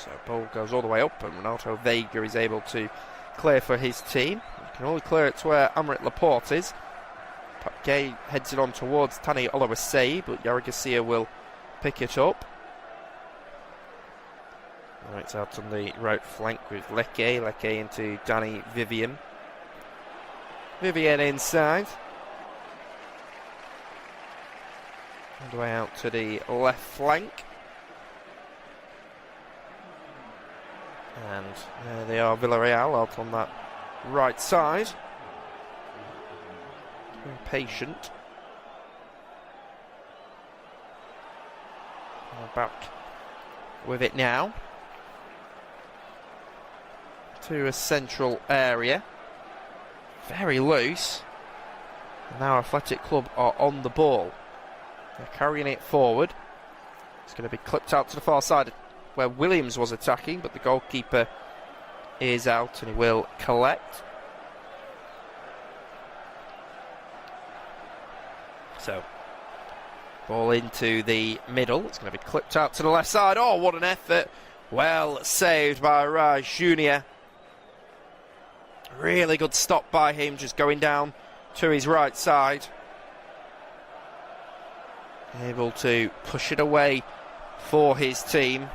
So ball goes all the way up, and Ronaldo Vega is able to clear for his team. He can only clear it to where Amrit Laporte is. Gay heads it on towards Tani Olawase, but Yara Garcia will pick it up. Right out on the right flank with Leke into Danny Vivian. Vivian inside. All the way out to the left flank. And there they are, Villarreal out on that right side. Very patient. We're back with it now to a central area. Very loose. And now Athletic Club are on the ball. They're carrying it forward. It's going to be clipped out to the far side where Williams was attacking, but the goalkeeper is out and he will collect. So, ball into the middle. It's going to be clipped out to the left side. Oh, what an effort. Well saved by Raj Jr. Really good stop by him, just going down to his right side. Able to push it away for his team.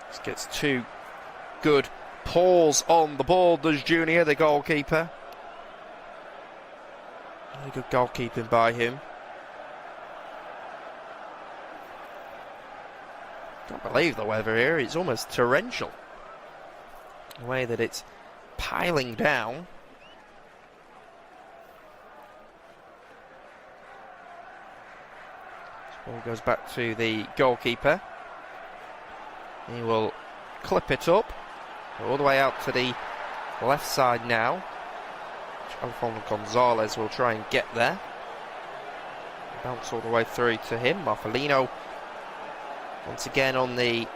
Just gets two good paws on the ball, does Junior, the goalkeeper. Really good goalkeeping by him. Can't believe the weather here, it's almost torrential. The way that it's piling down. This ball goes back to the goalkeeper. He will clip it up all the way out to the left side now. Alfonso Gonzalez will try and get there. Bounce all the way through to him. Marcelino once again on the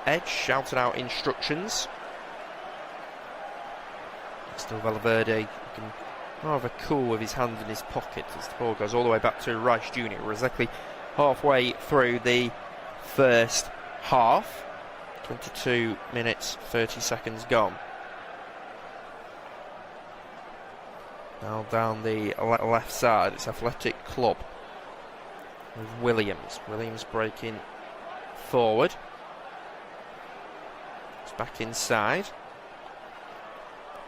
edge, shouting out instructions. Still Valverde looking rather cool with his hand in his pocket as the ball goes all the way back to Rice Jr. We're exactly halfway through the first half. 22 minutes, 30 seconds gone. Now down the left side, it's Athletic Club with Williams. Williams breaking forward. It's back inside.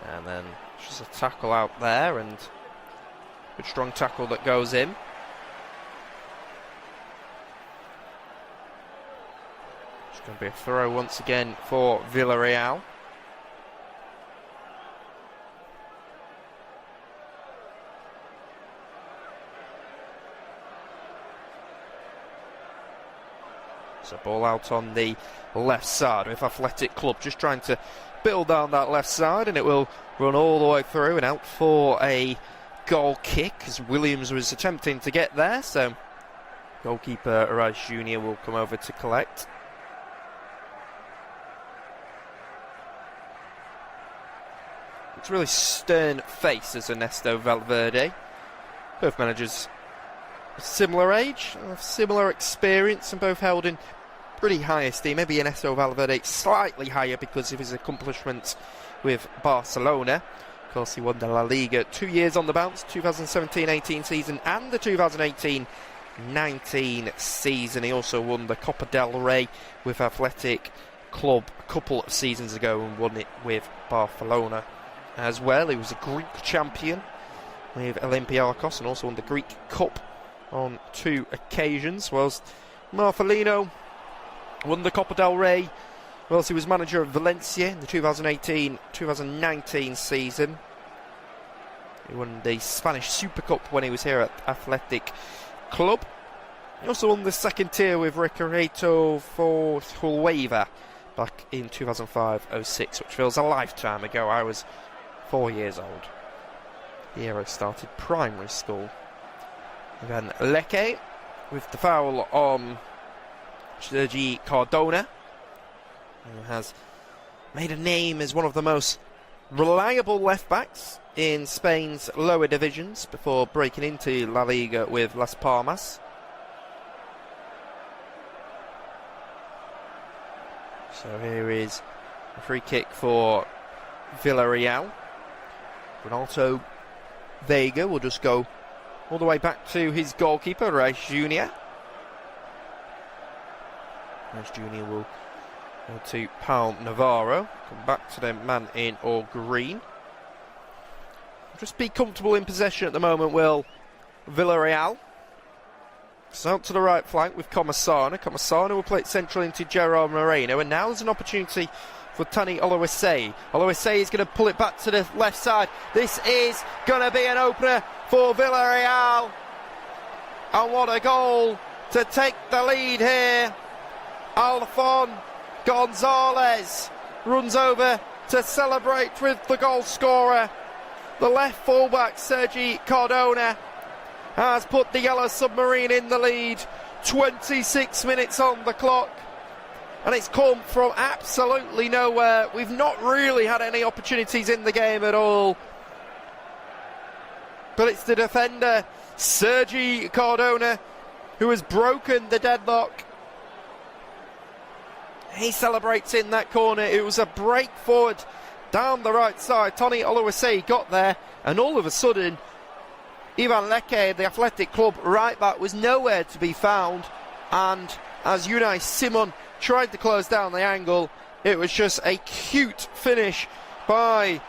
And then just a tackle out there, and good strong tackle that goes in. It's going to be a throw once again for Villarreal. So ball out on the left side with Athletic Club just trying to build down that left side, and it will run all the way through and out for a goal kick as Williams was attempting to get there. So goalkeeper Rice Jr. will come over to collect. It's really stern face as Ernesto Valverde. Both managers similar age, similar experience, and both held in pretty high esteem. Maybe Ernesto Valverde slightly higher because of his accomplishments with Barcelona. Of course, he won the La Liga 2 years on the bounce, 2017-18 season and the 2018-19 season. He also won the Copa del Rey with Athletic Club a couple of seasons ago and won it with Barcelona as well. He was a Greek champion with Olympiacos and also won the Greek Cup on 2 occasions, whilst Marcelino won the Copa del Rey whilst he was manager of Valencia in the 2018-2019 season. He won the Spanish Super Cup when he was here at Athletic Club. He also won the second tier with Recreato for Huelva back in 2005-06, which feels a lifetime ago. I was 4 years old. The year I started primary school. And then Leke with the foul on Sergi Cardona, who has made a name as one of the most reliable left-backs in Spain's lower divisions before breaking into La Liga with Las Palmas. So here is a free kick for Villarreal. Ronaldo Vega will just go all the way back to his goalkeeper, Reis Jr. Reis Jr. will go to Paul Navarro. Come back to the man in all green. Just be comfortable in possession at the moment, will Villarreal. It's out to the right flank with Comasana. Comasana will play it central into Gerard Moreno. And now there's an opportunity for Tani Oluwase. Oluwase is going to pull it back to the left side. This is going to be an opener for Villarreal. And what a goal to take the lead here. Alfon Gonzalez runs over to celebrate with the goal scorer. The left fullback, Sergi Cardona, has put the Yellow Submarine in the lead. 26 minutes on the clock. And it's come from absolutely nowhere. We've not really had any opportunities in the game at all. But it's the defender, Sergi Cardona, who has broken the deadlock. He celebrates in that corner. It was a break forward down the right side. Tony Oluwase got there, and all of a sudden, Ivan Leke, the Athletic Club right back, was nowhere to be found. And as Unai Simon tried to close down the angle, it was just a cute finish by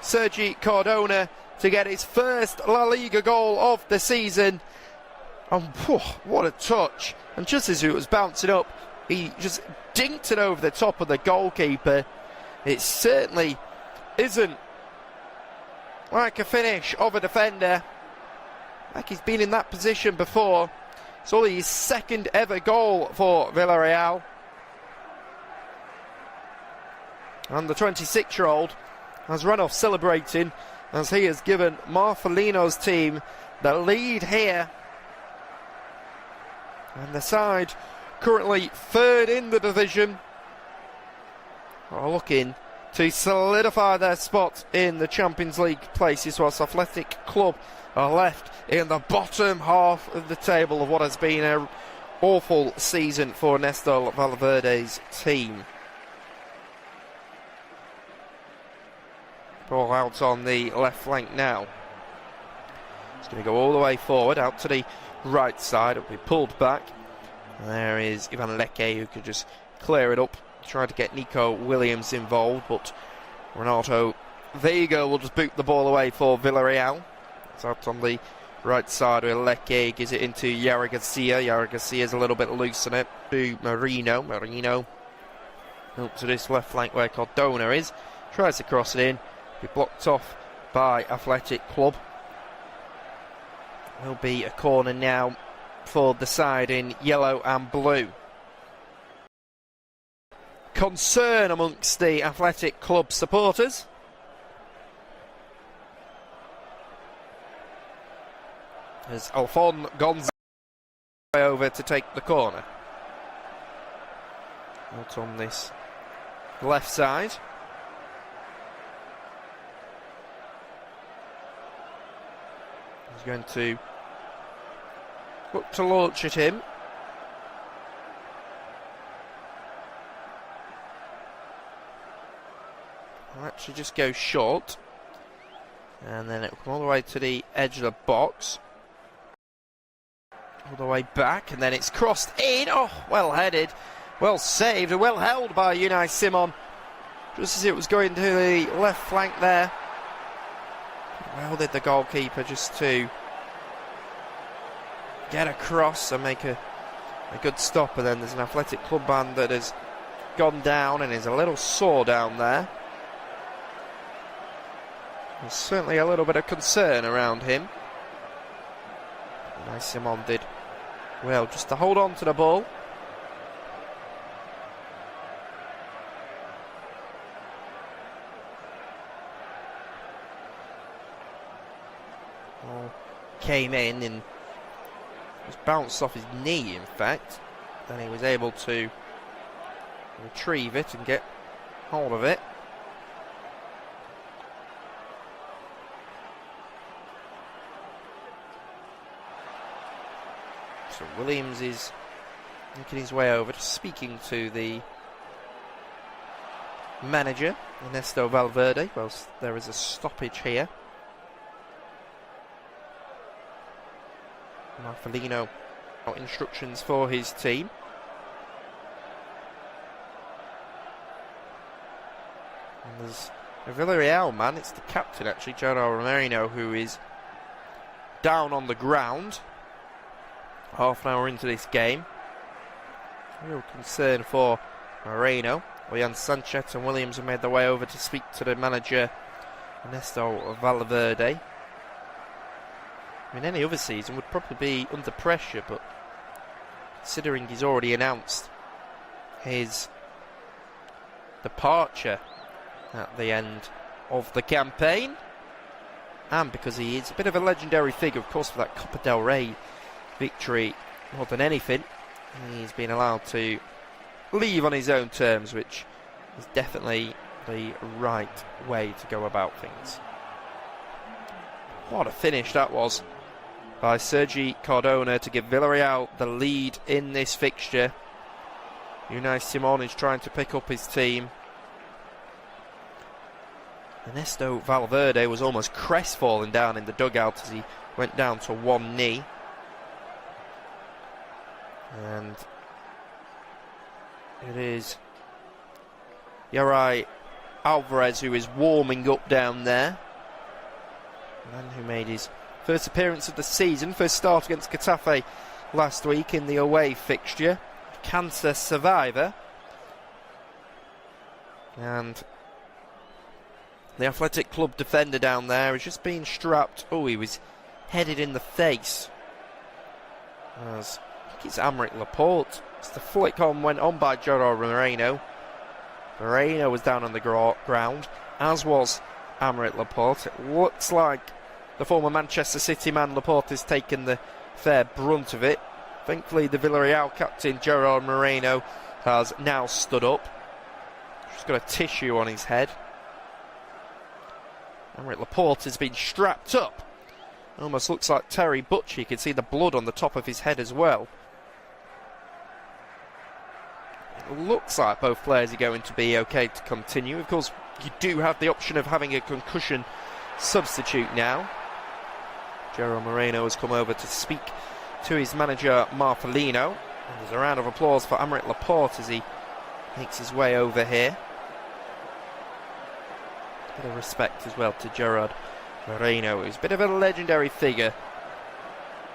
Sergi Cardona to get his first La Liga goal of the season. And what a touch. And just as it was bouncing up, he just dinked it over the top of the goalkeeper. It certainly isn't like a finish of a defender. Like he's been in that position before. It's only his second ever goal for Villarreal. And the 26-year-old has run off celebrating as he has given Marcelino's team the lead here. And the side currently third in the division are looking to solidify their spot in the Champions League places, whilst Athletic Club are left in the bottom half of the table of what has been an awful season for Ernesto Valverde's team. Ball out on the left flank now. It's going to go all the way forward, out to the right side. It'll be pulled back. And there is Ivan Leke, who could just clear it up. Tried to get Nico Williams involved, but Ronaldo Vega will just boot the ball away for Villarreal. It's out on the right side where Leke gives it into Yara Garcia. Yara Garcia's a little bit loose on it to Marino. Marino up to this left flank where Cardona is. Tries to cross it in. Be blocked off by Athletic Club. Will be a corner now for the side in yellow and blue. Concern amongst the Athletic Club supporters. As Alfon Gonzalez over to take the corner. Out on this left side. He's going to look to launch at him. I'll actually just go short. And then it'll come all the way to the edge of the box. All the way back, and then it's crossed in. Oh, well headed, well saved, and well held by Unai Simon. Just as it was going to the left flank there. Well did the goalkeeper just to get across and make a good stop. And then there's an Athletic Club man that has gone down and is a little sore down there. There's certainly a little bit of concern around him. Unai Simon did well just to hold on to the ball. Ball came in and was bounced off his knee, in fact. Then he was able to retrieve it and get hold of it. So Williams is making his way over, just speaking to the manager, Ernesto Valverde, whilst there is a stoppage here. Marcelino got instructions for his team. And there's a Villarreal man, it's the captain actually, Gerard Moreno, who is down on the ground half an hour into this game. Real concern for Moreno. Jan Sanchez and Williams have made their way over to speak to the manager, Ernesto Valverde. I mean, any other season would probably be under pressure, but considering he's already announced his departure at the end of the campaign, and because he is a bit of a legendary figure, of course, for that Copa del Rey victory more than anything, he's been allowed to leave on his own terms, which is definitely the right way to go about things. What a finish that was by Sergi Cardona to give Villarreal the lead in this fixture. Unai Simon is trying to pick up his team. Ernesto Valverde was almost crestfallen down in the dugout as he went down to one knee. And it is Yarai Alvarez who is warming up down there. The man who made his first appearance of the season, first start against Getafe last week in the away fixture. Cancer survivor. And the Athletic Club defender down there has just been strapped. Oh, he was headed in the face. As I think it's Aymeric Laporte. As the flick on went on by Gerard Moreno. Moreno was down on the ground, as was Aymeric Laporte. It looks like the former Manchester City man Laporte has taken the fair brunt of it. Thankfully, the Villarreal captain Gerard Moreno has now stood up. He's got a tissue on his head. Aymeric Laporte has been strapped up. Almost looks like Terry Butcher. You can see the blood on the top of his head as well. It looks like both players are going to be okay to continue. Of course, you do have the option of having a concussion substitute now. Gerard Moreno has come over to speak to his manager Marcelino. And there's a round of applause for Aymeric Laporte as he makes his way over here. A bit of respect as well to Gerard Moreno, who's a bit of a legendary figure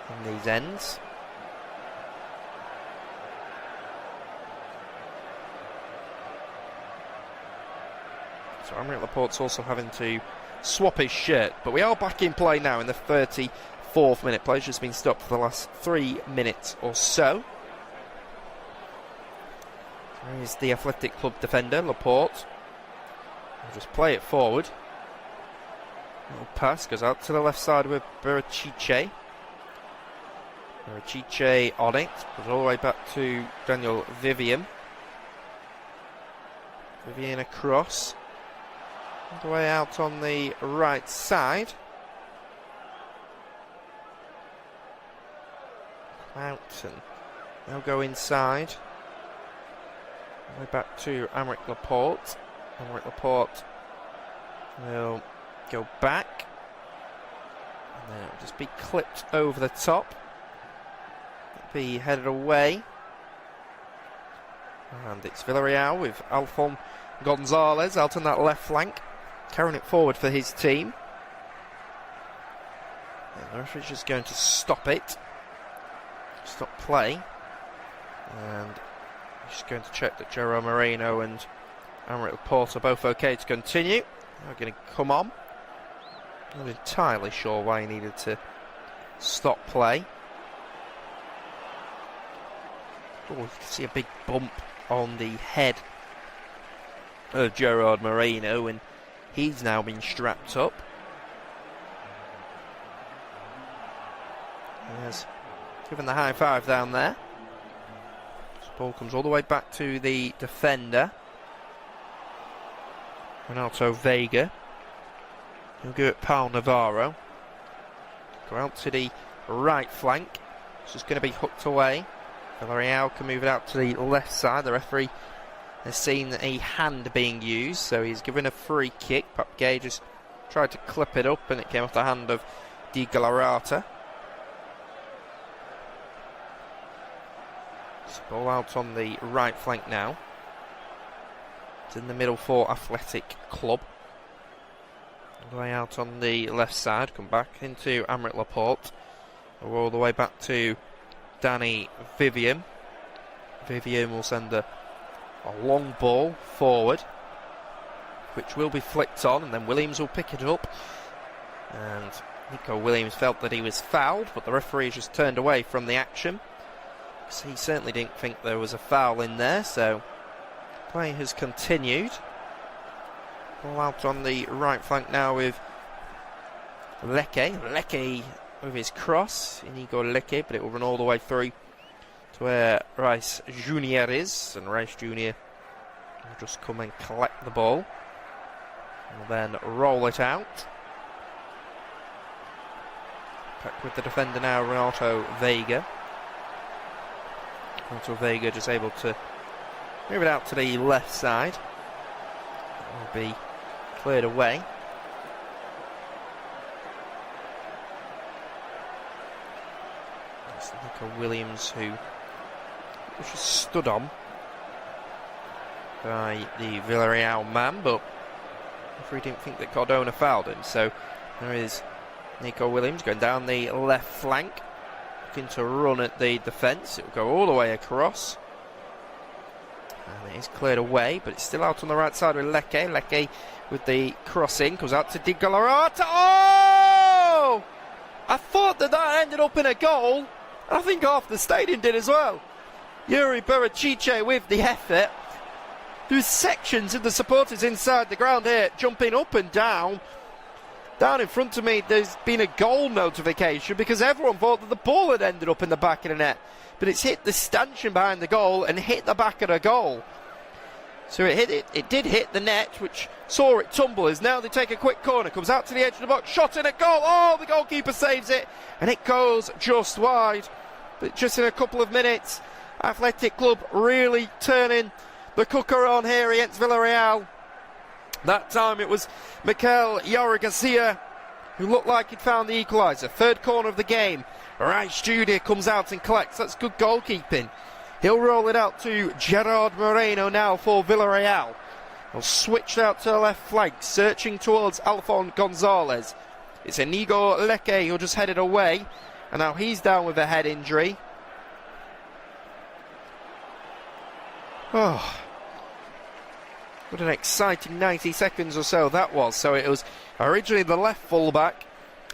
in these ends. So Aymeric Laporte's also having to swap his shirt. But we are back in play now in the 34th minute. Play's just been stopped for the last 3 minutes or so. There is the Athletic Club defender, Laporte. He'll just play it forward. Little pass goes out to the left side with Berachiche. Berachiche on it. Goes all the way back to Daniel Vivian. Vivian across. All the way out on the right side. Cloughton. They'll go inside. All the way back to Aymeric Laporte. Aymeric Laporte will go back. And then it'll just be clipped over the top. It'll be headed away. And it's Villarreal with Alphon Gonzalez out on that left flank, carrying it forward for his team. And the referee's just going to stop it. Stop play. And he's just going to check that Gerard Moreno and Aymeric Laporte are both okay to continue. They're going to come on. Not entirely sure why he needed to stop play. Oh, you can see a big bump on the head of Gerard Moreno, and he's now been strapped up. He has given the high five down there. This ball comes all the way back to the defender, Renato Vega. He'll go at Paul Navarro. Go out to the right flank. It's just going to be hooked away. Villarreal can move it out to the left side. The referee has seen a hand being used, so he's given a free kick. Papgay just tried to clip it up and it came off the hand of Di Gallarata. Ball out on the right flank now. It's in the middle for Athletic Club. All the way out on the left side. Come back into Amrit Laporte. All the way back to Danny Vivian. Vivian will send a long ball forward, which will be flicked on, and then Williams will pick it up. And Nico Williams felt that he was fouled, but the referee just turned away from the action. So he certainly didn't think there was a foul in there, so play has continued. Ball out on the right flank now with Lecce. Lecce with his cross. Inigo Lecce, but it will run all the way through to where Rice Jr. is. And Rice Jr. will just come and collect the ball. And then roll it out. Back with the defender now, Renato Vega. Renato Vega just able to move it out to the left side. It will be cleared away. It's Nico Williams who was just stood on by the Villarreal man, but if we didn't think that Cardona fouled him. So there is Nico Williams going down the left flank, looking to run at the defence. It will go all the way across. And it is cleared away, but it's still out on the right side with Lecce. Lecce with the crossing, goes out to Di Gallarata. Oh! I thought that ended up in a goal. I think half the stadium did as well. Yuri Beracice with the effort. There's sections of the supporters inside the ground here, jumping up and down. Down in front of me, there's been a goal notification because everyone thought that the ball had ended up in the back of the net. But it's hit the stanchion behind the goal and hit the back of the goal. So it did hit the net, which saw it tumble. As now they take a quick corner, comes out to the edge of the box, shot in a goal. Oh, the goalkeeper saves it, and it goes just wide. But just in a couple of minutes, Athletic Club really turning the cooker on here against Villarreal. That time it was Mikel Garcia who looked like he'd found the equaliser. Third corner of the game. Rice Jr. comes out and collects. That's good goalkeeping. He'll roll it out to Gerard Moreno now for Villarreal. He'll switch out to the left flank, searching towards Alphon Gonzalez. It's Inigo Lecce who just headed away, and now he's down with a head injury. Oh, what an exciting 90 seconds or so that was. So it was originally the left fullback.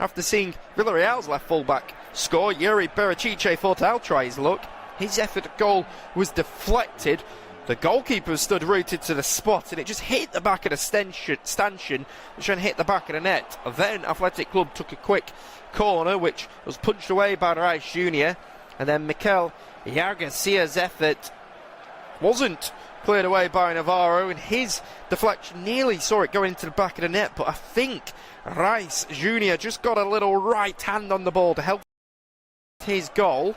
After seeing Villarreal's left fullback score, Yuri Beracice thought, I'll try his luck. His effort at goal was deflected. The goalkeeper stood rooted to the spot and it just hit the back of the stanchion, which then hit the back of the net. Then Athletic Club took a quick corner, which was punched away by Rice Jr. And then Mikel Garcia's effort wasn't cleared away by Navarro, and his deflection nearly saw it go into the back of the net, but I think Rice Jr. just got a little right hand on the ball to help his goal.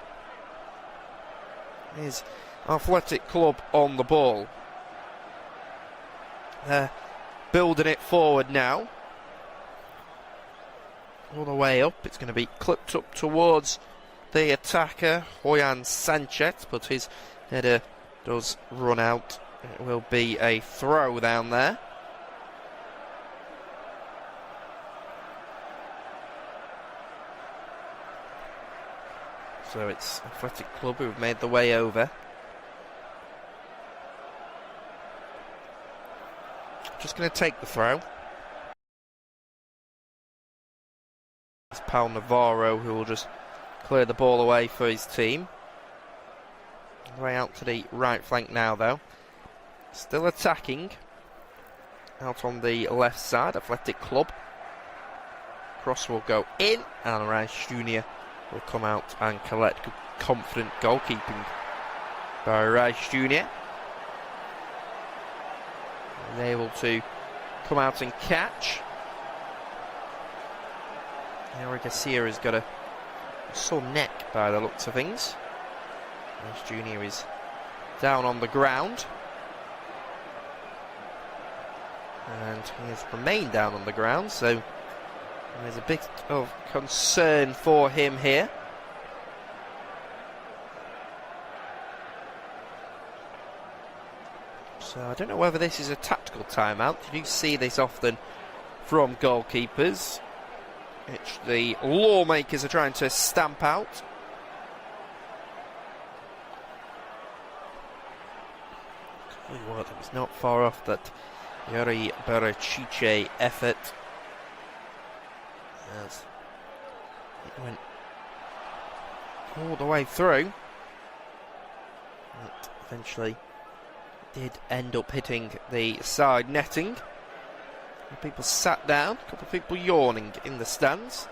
His Athletic Club on the ball. They're building it forward now. All the way up. It's going to be clipped up towards the attacker, Joyan Sanchez, but his header does run out. It will be a throw down there. So it's Athletic Club who have made the way over. Just going to take the throw. It's Paul Navarro who will just clear the ball away for his team. Way out to the right flank now though. Still attacking. Out on the left side, Athletic Club. Cross will go in, and Rice Jr. will come out and collect. Good, confident goalkeeping by Rice Jr. And able to come out and catch. Now Garcia has got a sore neck by the looks of things. Rice Jr. is down on the ground. And he has remained down on the ground, so there's a bit of concern for him here. So I don't know whether this is a tactical timeout. You do see this often from goalkeepers, which the lawmakers are trying to stamp out. Tell you what, it was not far off that Yuri Barachiche effort, as it went all the way through. It eventually did end up hitting the side netting. People sat down, a couple of people yawning in the stands.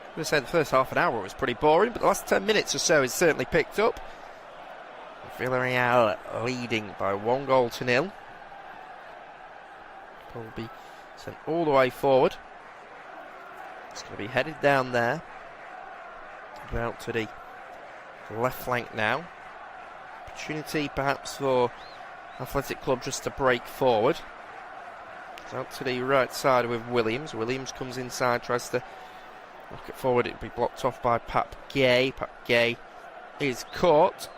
I'm going to say the first half an hour was pretty boring, but the last 10 minutes or so has certainly picked up. Villarreal leading by 1-0. Will be sent all the way forward. It's going to be headed down there, out to the left flank now. Opportunity perhaps for Athletic Club just to break forward. It's out to the right side with Williams. Williams comes inside, tries to knock it forward. It'll be blocked off by Pap Gay. Pap Gay is caught.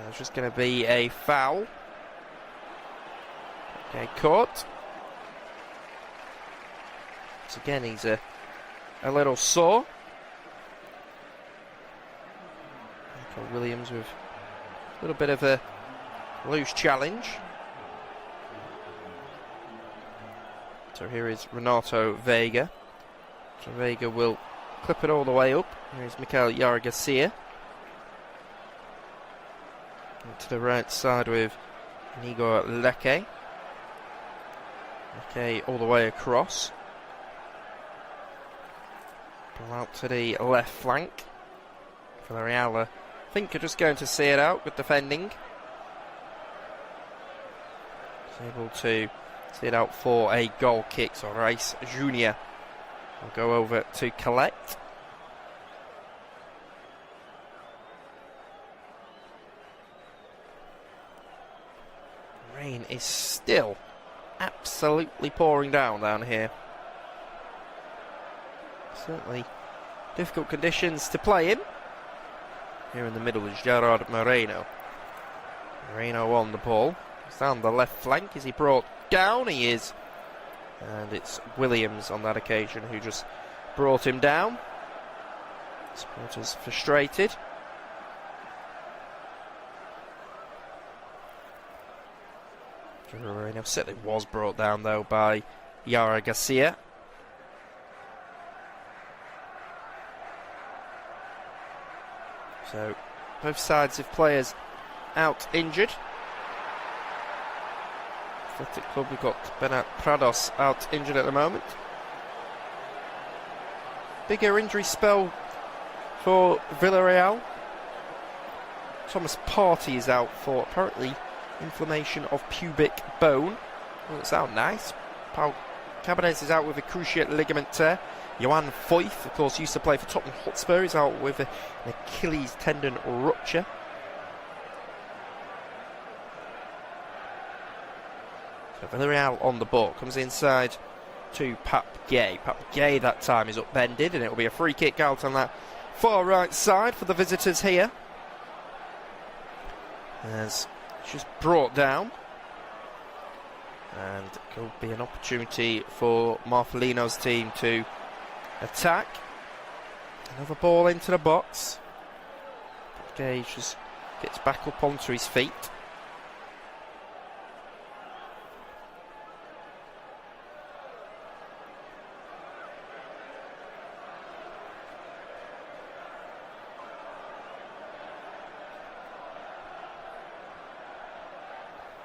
There's just going to be a foul. Okay, caught. So again, he's a little sore. Michael Williams with a little bit of a loose challenge. So here is Renato Vega. So Vega will clip it all the way up. Here's Mikel Yara Garcia. And to the right side with Inigo Leke. Leke all the way across. Pull out to the left flank. Villarreal, I think, are just going to see it out with defending. He's able to see it out for a goal kick. So Rice Jr. will go over to collect. Rain is still absolutely pouring down here. Certainly difficult conditions to play in. Here in the middle is Gerard Moreno. Moreno on the ball. He's down the left flank. Is he brought down? He is. And it's Williams on that occasion who just brought him down. Supporters frustrated. Moreno certainly was brought down though by Yara Garcia. So both sides of players out injured. Athletic Club, we've got Bernat Prados out injured at the moment. Bigger injury spell for Villarreal. Thomas Partey is out for apparently inflammation of pubic bone. Doesn't sound nice. Pau Cabades is out with a cruciate ligament tear. Johan Foyth, of course, used to play for Tottenham Hotspur, is out with an Achilles tendon rupture. So Villarreal on the ball, comes inside to Pap Gay. Pap Gay that time is upended, and it will be a free kick out on that far right side for the visitors here. As just brought down, and it could be an opportunity for Marcelino's team to attack. Another ball into the box. Gage just gets back up onto his feet.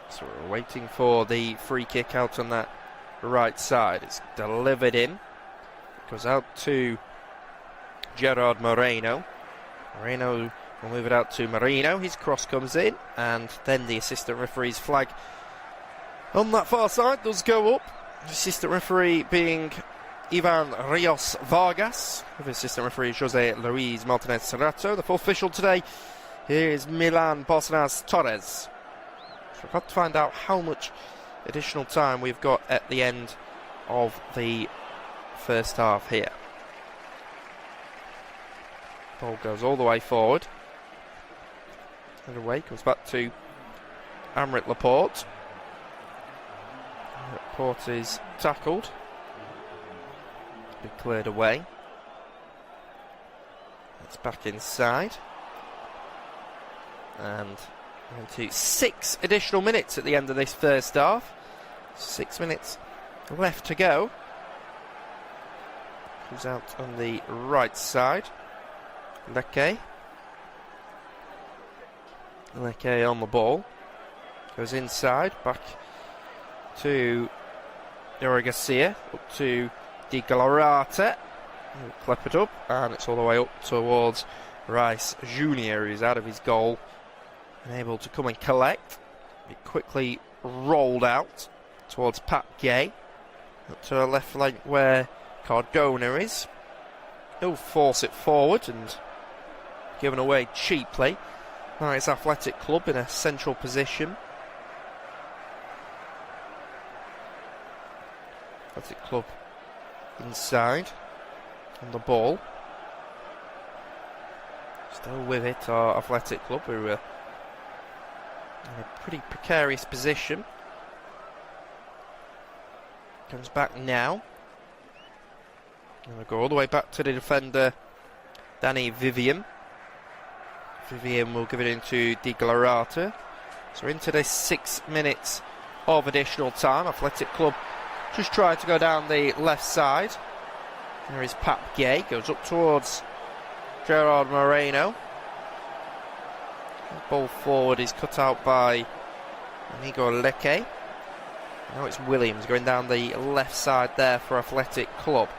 So we're waiting for the free kick out on that right side. It's delivered in. Goes out to Gerard Moreno. Moreno will move it out to Marino. His cross comes in, and then the assistant referee's flag on that far side does go up. The assistant referee being Ivan Rios Vargas, with assistant referee Jose Luis Martinez Serrato. The fourth official today is Milan Bosnas Torres. So we've got to find out how much additional time we've got at the end of the first half here. Ball goes all the way forward. And away, comes back to Aymeric Laporte. Laporte is tackled. Be cleared away. It's back inside. And into 6 additional minutes at the end of this first half. 6 minutes left to go. Comes out on the right side. Leke on the ball. Goes inside, back to Garcia, up to Di Gallarate. Clip it up, and it's all the way up towards Rice Jr., who's out of his goal and able to come and collect. It quickly rolled out towards Pat Gay, up to the left flank where Cardona is. He'll force it forward and given away cheaply. Now it's Athletic Club in a central position. Athletic Club inside on the ball. Still with it are Athletic Club, who are in a pretty precarious position. Comes back now. And we'll go all the way back to the defender, Danny Vivian. Vivian will give it into Di Gallarate. So into this 6 minutes of additional time. Athletic Club just trying to go down the left side. There is Pat Gay, goes up towards Gerard Moreno. The ball forward is cut out by Amigo Leke. Now it's Williams going down the left side there for Athletic Club.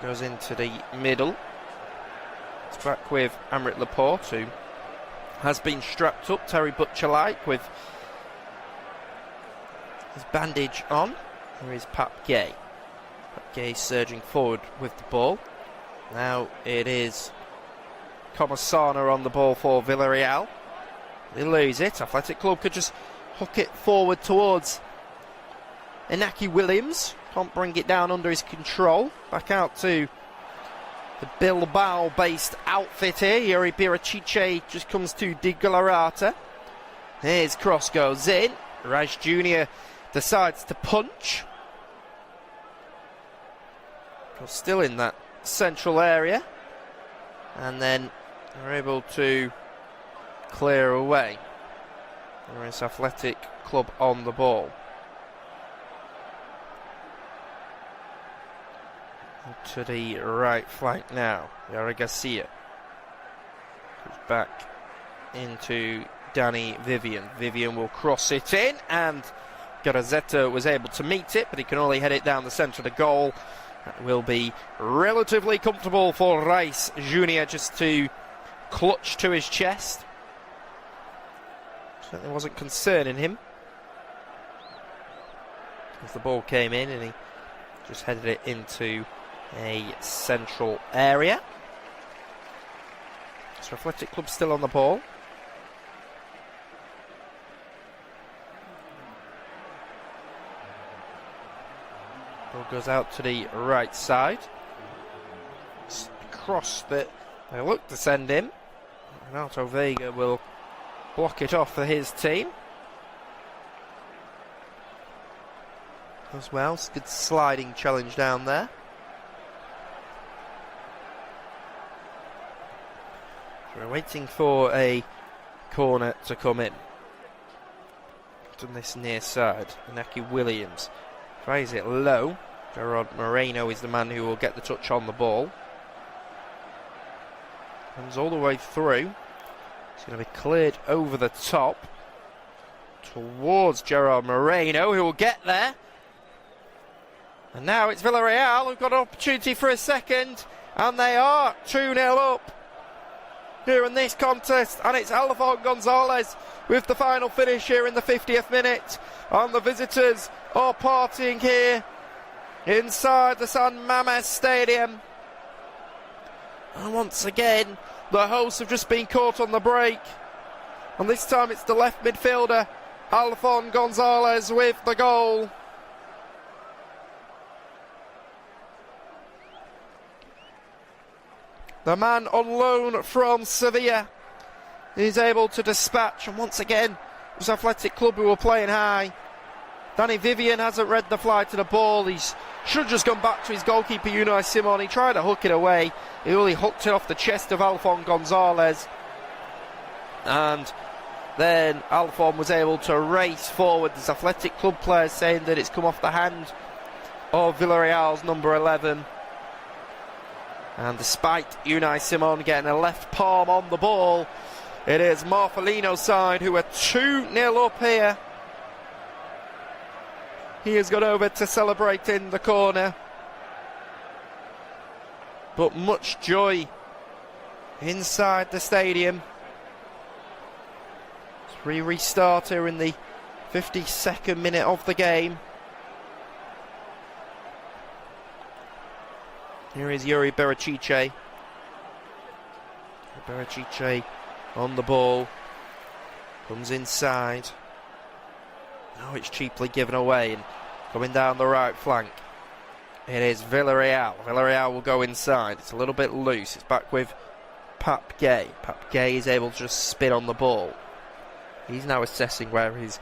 Goes into the middle. It's back with Aymeric Laporte, who has been strapped up, Terry Butcher-like, with his bandage on. There is Pat Gay. Pat Gay surging forward with the ball. Now it is Comasana on the ball for Villarreal. They lose it. Athletic Club could just hook it forward towards Inaki Williams. Can't bring it down under his control. Back out to the Bilbao-based outfit here. Yuri Birachiche just comes to Di Gallarate. His cross goes in. Rice Jr. decides to punch. Still in that central area. And then they're able to clear away. There is Athletic Club on the ball. To the right flank now, Yara Garcia goes back into Danny Vivian. Vivian will cross it in, and Garazetta was able to meet it, but he can only head it down the centre of the goal. That will be relatively comfortable for Rice Jr. just to clutch to his chest. Certainly wasn't concerning him as the ball came in, and he just headed it into a central area. So Athletic Club still on the ball. Ball goes out to the right side. It's a cross that they look to send in. Renato Vega will block it off for his team. As well, it's a good sliding challenge down there. We're waiting for a corner to come in. On this near side, Inaki Williams tries it low. Gerard Moreno is the man who will get the touch on the ball. Comes all the way through. It's going to be cleared over the top towards Gerard Moreno, who will get there. And now it's Villarreal who've got an opportunity for a second, and they are 2-0 up here in this contest, and it's Alfon Gonzalez with the final finish here in the 50th minute. And the visitors are partying here inside the San Mamés Stadium. And once again, the hosts have just been caught on the break. And this time it's the left midfielder, Alphon Gonzalez with the goal. The man on loan from Sevilla is able to dispatch, and once again, it was Athletic Club who were playing high. Danny Vivian hasn't read the fly to the ball. He should have just gone back to his goalkeeper, Unai Simon. He tried to hook it away. He only hooked it off the chest of Alphon Gonzalez. And then Alphon was able to race forward. There's Athletic Club players saying that it's come off the hand of Villarreal's number 11. And despite Unai Simon getting a left palm on the ball, it is Marcelino's side who are 2-0 up here. He has got over to celebrate in the corner. But much joy inside the stadium. As we restart here in the 52nd minute of the game. Here is Yuri Berachiche. Berachiche on the ball. Comes inside. Oh, it's cheaply given away. And coming down the right flank, it is Villarreal. Villarreal will go inside. It's a little bit loose. It's back with Pap Gay. Pap Gay is able to just spin on the ball. He's now assessing where his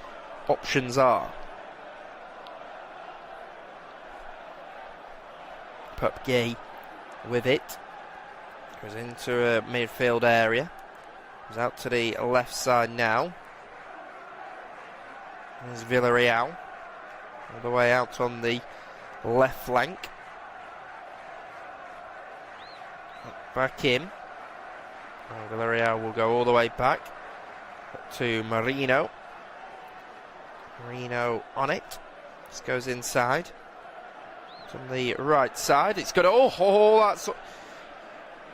options are. Pap Gay with it. Goes into a midfield area. Goes out to the left side now. There's Villarreal. All the way out on the left flank. Back in. Villarreal will go all the way back to Marino. Marino on it. This goes inside. It's on the right side. It's got that's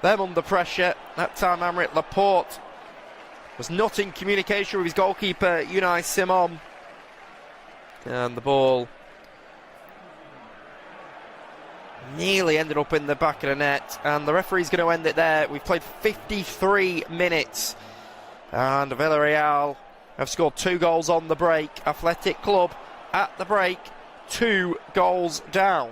them under pressure. That time Aymeric Laporte was not in communication with his goalkeeper Unai Simon. And the ball nearly ended up in the back of the net, and the referee's going to end it there. We've played 53 minutes, and Villarreal have scored 2 goals on the break. Athletic Club at the break, 2 goals down.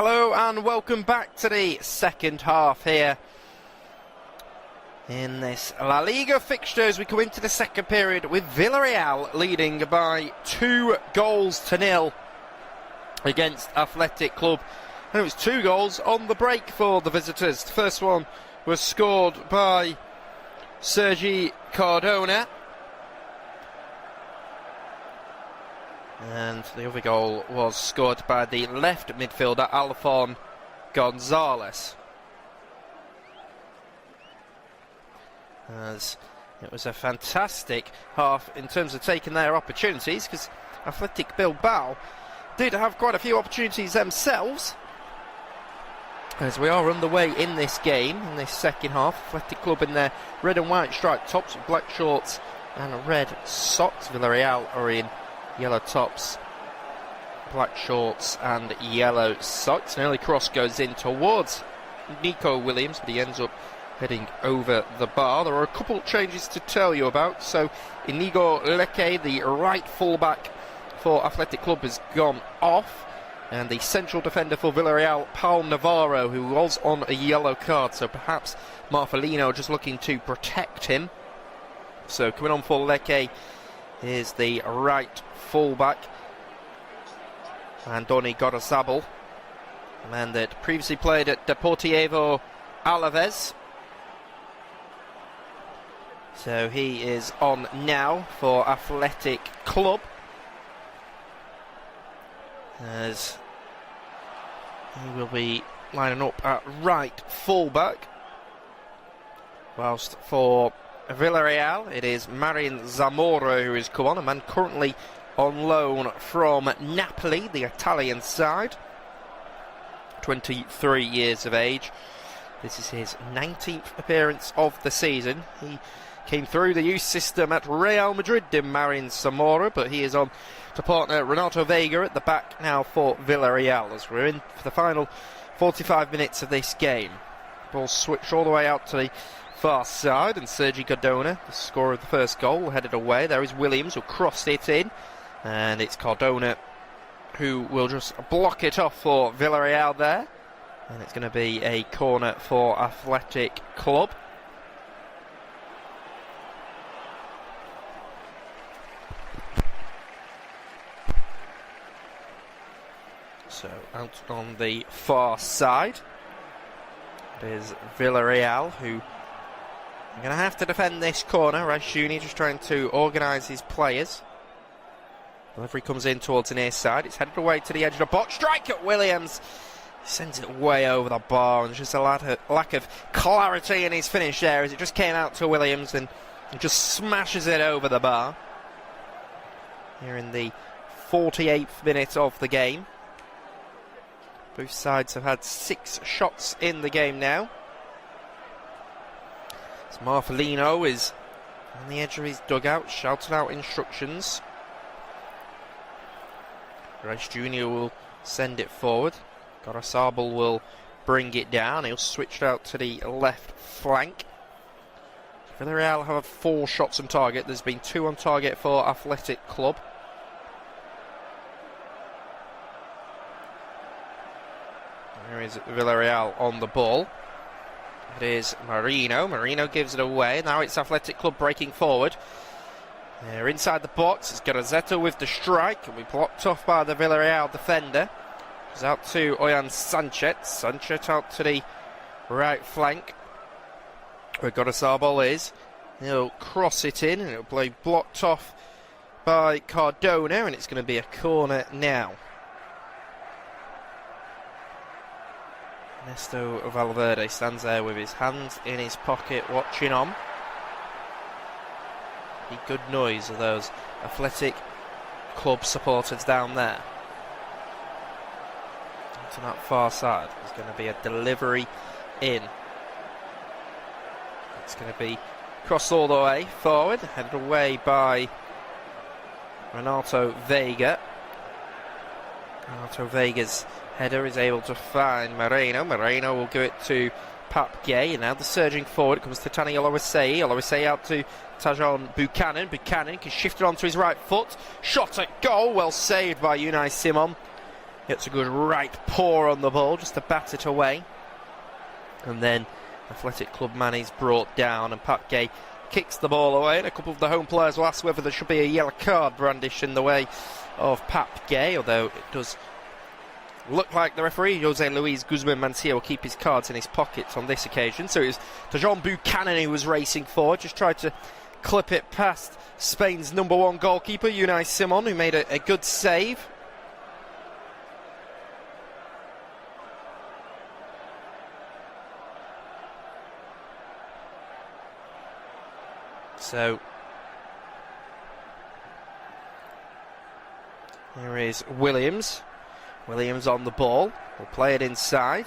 Hello and welcome back to the second half here in this La Liga fixtures. We come into the second period with Villarreal leading by 2-0 against Athletic Club. And it was 2 goals on the break for the visitors. The first one was scored by Sergi Cardona, and the other goal was scored by the left midfielder Alfon Gonzalez. As it was a fantastic half in terms of taking their opportunities, because Athletic Bilbao did have quite a few opportunities themselves. As we are underway in this game, in this second half, Athletic Club in their red and white striped tops with black shorts and red socks. Villarreal are in yellow tops, black shorts and yellow socks. An early cross goes in towards Nico Williams, but he ends up heading over the bar. There are a couple of changes to tell you about. So Inigo Leque, the right fullback for Athletic Club, has gone off, and the central defender for Villarreal, Paul Navarro, who was on a yellow card, so perhaps Marcelino just looking to protect him. So coming on for Leque is the right fullback, Andoni Gorosabal, a man that previously played at Deportivo Alaves. So he is on now for Athletic Club, as he will be lining up at right fullback, whilst for Villarreal it is Marin Zamora who has come on, a man currently on loan from Napoli, the Italian side, 23 years of age. This is his 19th appearance of the season. He came through the youth system at Real Madrid, did Marin Zamora, but he is on to partner Renato Vega at the back now for Villarreal, as we're in for the final 45 minutes of this game. Ball switched all the way out to the far side, and Sergi Cardona, the scorer of the first goal, headed away. There is Williams, who crossed it in, and it's Cardona who will just block it off for Villarreal there, and it's going to be a corner for Athletic Club. So out on the far side, it is Villarreal who are going to have to defend this corner. Rashuni just trying to organise his players. Delivery comes in towards the near side. It's headed away to the edge of the box. Strike at Williams. He sends it way over the bar, and just a lack of clarity in his finish there, as it just came out to Williams and just smashes it over the bar. Here in the 48th minute of the game. Both sides have had 6 shots in the game now. So Marcelino is on the edge of his dugout, shouting out instructions. Rice Jr. will send it forward. Gorosabal will bring it down. He'll switch out to the left flank. Villarreal have 4 shots on target. There's been 2 on target for Athletic Club. There is Villarreal on the ball. It is Marino. Marino gives it away. Now it's Athletic Club breaking forward. They're inside the box. It's Garazzetto with the strike, and we blocked off by the Villarreal defender. It's out to Oyan Sanchez. Sanchez out to the right flank, where Gorosabal is. He'll cross it in, and it'll be blocked off by Cardona, and it's going to be a corner now. Ernesto Valverde stands there with his hands in his pocket, watching on. The good noise of those Athletic Club supporters down there. To that far side, there's going to be a delivery in. It's going to be crossed all the way forward, headed away by Renato Vega. Renato Vega's header is able to find Moreno. Moreno will give it to Pap Gay, and now the surging forward. It comes to Tani Olorisei. Olorisei out to Tajon Buchanan. Buchanan can shift it onto his right foot. Shot at goal, well saved by Unai Simon. Gets a good right paw on the ball just to bat it away. And then Athletic Club man is brought down, and Pat Gay kicks the ball away, and a couple of the home players will ask whether there should be a yellow card brandished in the way of Pat Gay, although it does look like the referee, Jose Luis Guzman Mancia, will keep his cards in his pockets on this occasion. So it was Tajon Buchanan who was racing forward, just tried to clip it past Spain's number one goalkeeper, Unai Simon, who made a good save. So here is Williams. Williams on the ball. Will play it inside.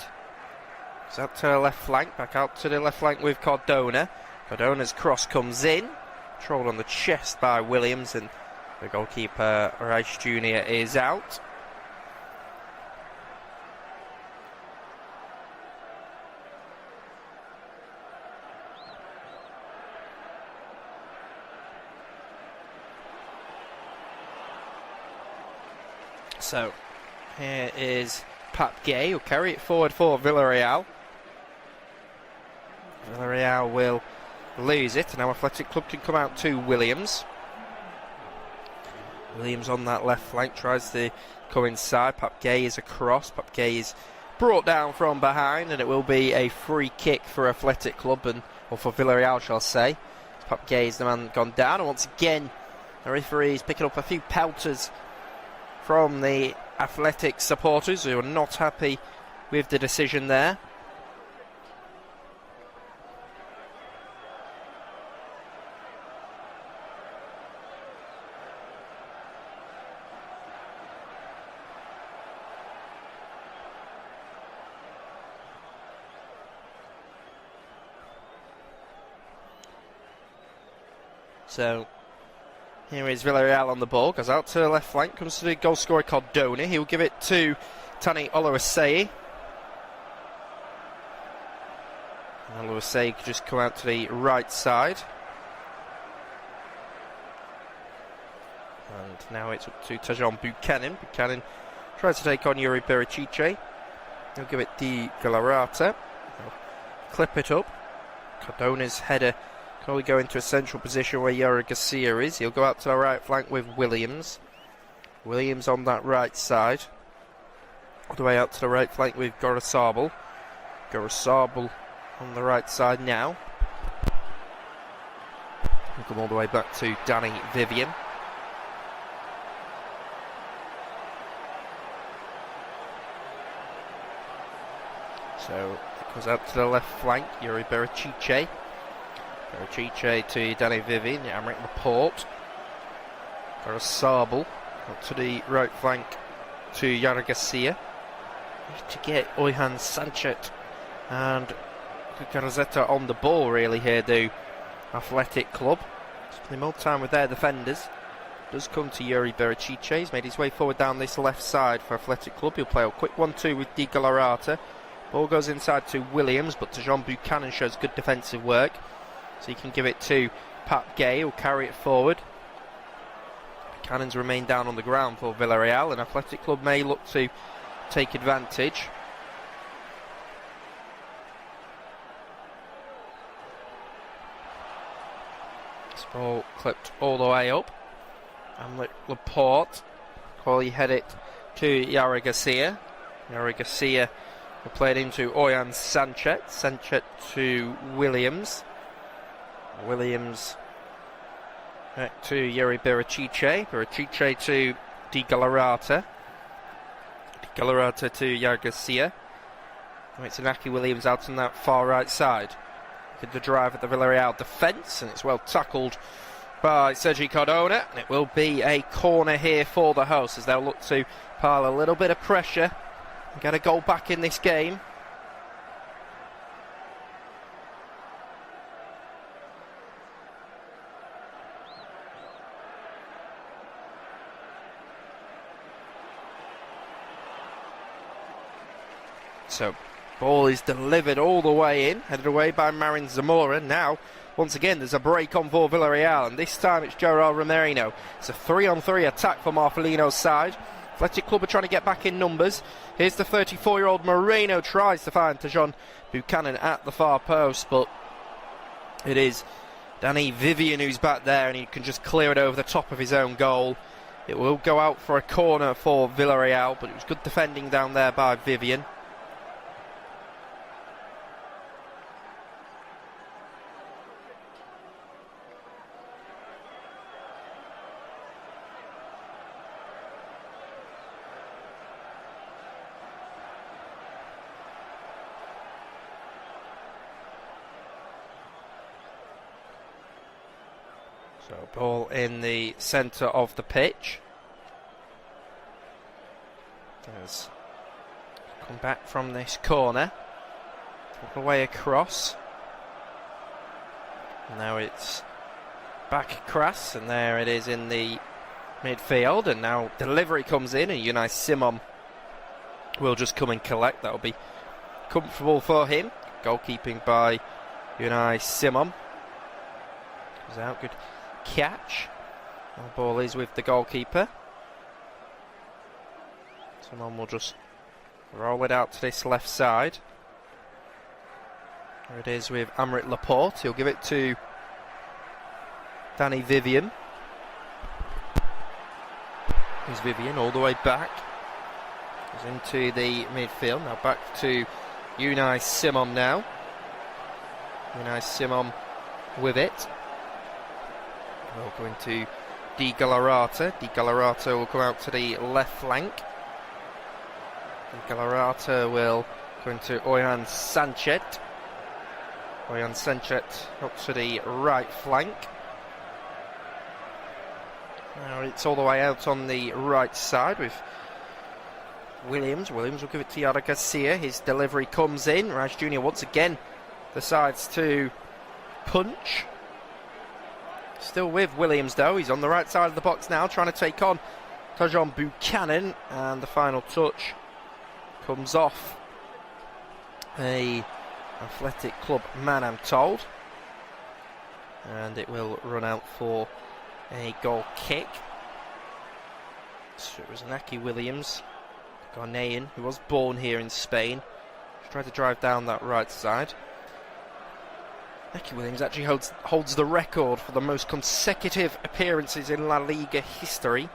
It's out to the left flank. Back out to the left flank with Cardona. Cardona's cross comes in. Controlled on the chest by Williams, and the goalkeeper, Reich Jr., is out. So here is Pat Gay, who'll carry it forward for Villarreal. Villarreal will lose it, and now Athletic Club can come out to Williams. Williams on that left flank tries to come inside. Pat Gay is across. Pat Gay is brought down from behind, and it will be a free kick for Athletic Club, or for Villarreal, shall I say. Pat Gay is the man gone down, and once again the referee is picking up a few pelters from the Athletic supporters who are not happy with the decision there. So here is Villarreal on the ball, goes out to the left flank, comes to the goal scorer Cardona. He'll give it to Tani Oluwaseyi. Oluwaseyi could just come out to the right side. And now it's up to Tajon Buchanan. Buchanan tries to take on Yuri Berichiche. He'll give it to Galarreta. Clip it up. Cardona's header can only go into a central position where Yara Garcia is. He'll go out to the right flank with Williams. Williams on that right side. All the way out to the right flank with Gorosabel. Gorosabel on the right side now. He'll come all the way back to Danny Vivian. So it goes out to the left flank, Yuri Berichiche. Berichiche to Danny Vivian, Amric Laporte. Gorosabel up to the right flank to Yara Garcia. To get Oyhan Sanchez and Garazetta on the ball really here, do Athletic Club. Spending more time with their defenders. Does come to Yuri Berichiche. He's made his way forward down this left side for Athletic Club. He'll play a quick 1-2 with Di Galarreta. Ball goes inside to Williams, but Tajon Buchanan shows good defensive work. So he can give it to Pat Gay, who'll carry it forward. Buchanan's remained down on the ground for Villarreal, and Athletic Club may look to take advantage. This ball clipped all the way up. And Laporte, Quali head it to Yara Garcia. Yara Garcia will play it into Oyhan Sanchez. Sanchez to Williams. Williams back to Yuri Berichiche. Berichiche to Di Galarreta. Di Galarreta to Yara Garcia. It's Inaki Williams out on that far right side. Get the drive at the Villarreal defence, and it's well tackled by Sergi Cardona, and it will be a corner here for the hosts as they'll look to pile a little bit of pressure and get a goal back in this game. So, ball is delivered all the way in, headed away by Marin Zamora. Now, once again, there's a break on for Villarreal, and this time it's Gerard Romerino. It's a 3-on-3 attack for Marcelino's side. Athletic Club are trying to get back in numbers. Here's the 34-year-old Moreno, tries to find Tajon Buchanan at the far post, but it is Danny Vivian who's back there, and he can just clear it over the top of his own goal. It will go out for a corner for Villarreal, but it was good defending down there by Vivian. So ball in the centre of the pitch. Does come back from this corner, all the way across. Now it's back across, and there it is in the midfield. And now delivery comes in, and Unai Simon will just come and collect. That'll be comfortable for him. Goalkeeping by Unai Simon. Goes out, good catch. The ball is with the goalkeeper. Simon will just roll it out to this left side. There it is with Amrit Laporte. He'll give it to Danny Vivian. Here's Vivian all the way back. Goes into the midfield. Now back to Unai Simon now. Unai Simon with it. We'll go into Di Gallarata. Di Gallarata will come out to the left flank. Di Gallarata will go into Oyan Sanchez. Oyan Sanchez up to the right flank. Now it's all the way out on the right side with Williams. Williams will give it to Yara Garcia. His delivery comes in. Raj Jr. once again decides to punch. Still with Williams though. He's on the right side of the box now, trying to take on Tajon Buchanan, and the final touch comes off a Athletic Club man, I'm told, and it will run out for a goal kick. So it was Naki Williams, Ghanaian, who was born here in Spain. He's tried to drive down that right side. Naki Williams actually holds the record for the most consecutive appearances in La Liga history,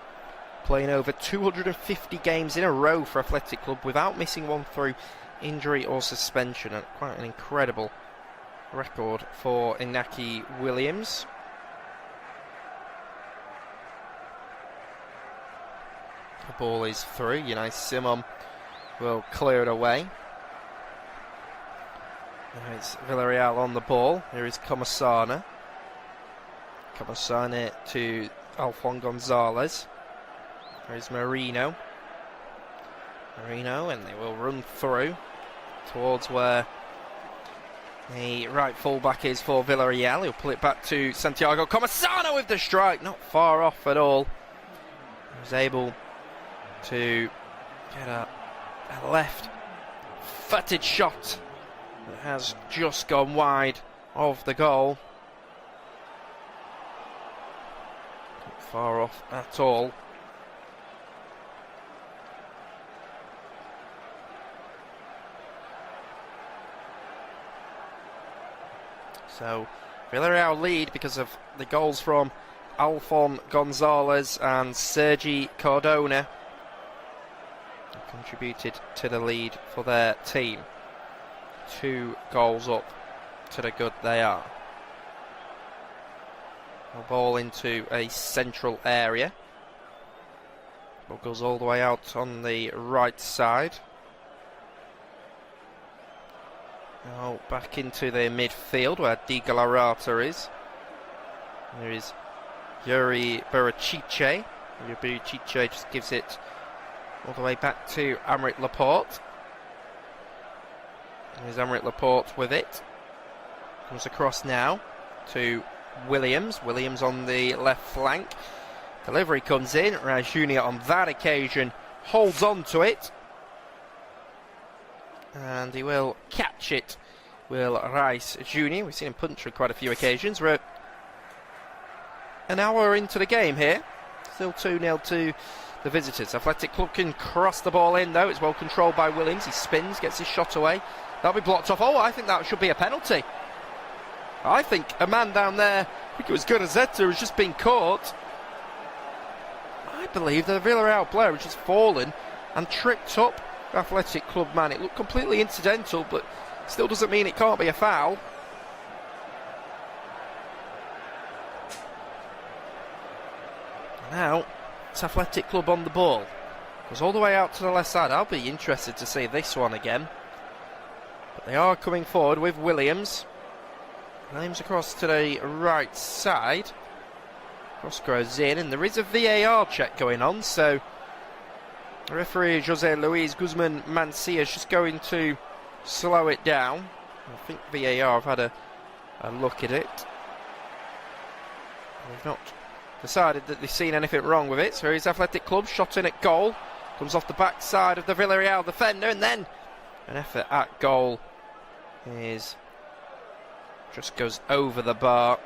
playing over 250 games in a row for Athletic Club without missing one through injury or suspension. And quite an incredible record for Inaki Williams. The ball is through. Unai Simon will clear it away. Now it's Villarreal on the ball. Here is Comasana. Comasana to Alfon Gonzalez. There is Marino. Marino, and they will run through towards where the right full-back is for Villarreal. He'll pull it back to Santiago Comasana with the strike. Not far off at all. He was able to get a left-footed shot that has just gone wide of the goal. Not far off at all. So Villarreal lead because of the goals from Alfon Gonzalez and Sergi Cardona. Contributed to the lead for their team. 2 goals up to the good they are. A ball into a central area. Ball goes all the way out on the right side. Now back into the midfield where Di Gallarata is. There is Yuri Barachiche. Yuri Barachiche just gives it all the way back to Amrit Laporte. There's Amrit Laporte with it. Comes across now to Williams. Williams on the left flank. Delivery comes in. Raj Jr. on that occasion holds on to it. And he will catch it, Will Rice Jr. We've seen him punch on quite a few occasions. We're an hour into the game here. Still 2-0 to the visitors. Athletic Club can cross the ball in, though. It's well controlled by Williams. He spins, gets his shot away. That'll be blocked off. Oh, I think that should be a penalty. I think a man down there, I think it was Guerrazetta, has just been caught. I believe the Villarreal player has just fallen and tripped up the Athletic Club man. It looked completely incidental, but still doesn't mean it can't be a foul. Now, it's Athletic Club on the ball. Goes all the way out to the left side. I'll be interested to see this one again. But they are coming forward with Williams. Williams across to the right side. Cross goes in, and there is a VAR check going on, so the referee Jose Luis Guzman Mancia is just going to slow it down. I think VAR have had a look at it. They've not decided that they've seen anything wrong with it. So here's Athletic Club, shot in at goal. Comes off the backside of the Villarreal defender, and then an effort at goal is just goes over the bar.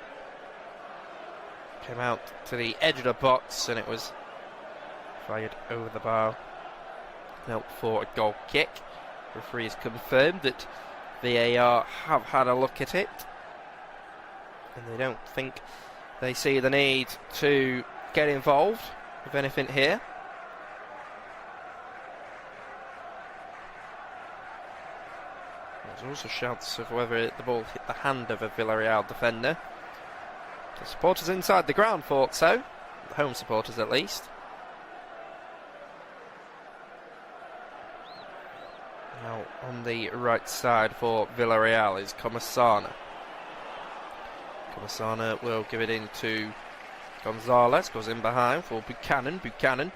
Came out to the edge of the box, and it was fired over the bar. Out for a goal kick. Referee has confirmed that VAR have had a look at it, and they don't think they see the need to get involved with anything here. There's also shouts of whether the ball hit the hand of a Villarreal defender. The supporters inside the ground thought so, the home supporters at least. Now on the right side for Villarreal is Comasana. Comasana will give it into Gonzalez, goes in behind for Buchanan. Buchanan,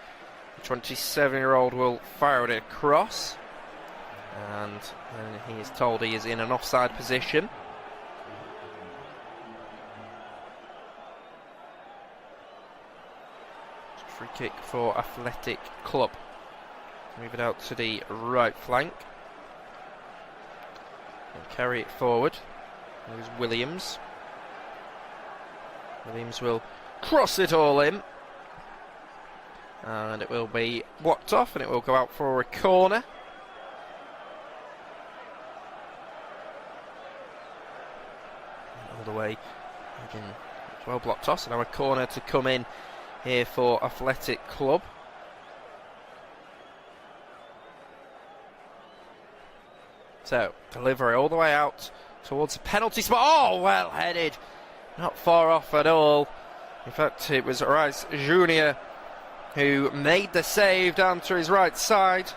the 27-year-old, will fire it across, and he is told he is in an offside position. Free kick for Athletic Club. Move it out to the right flank and carry it forward. There's Williams. Williams will cross it all in, and it will be blocked off, and it will go out for a corner. All the way again, well blocked off, so now a corner to come in here for Athletic Club. So, delivery all the way out towards the penalty spot. Oh, well headed. Not far off at all. In fact, it was Rice Jr. who made the save down to his right side.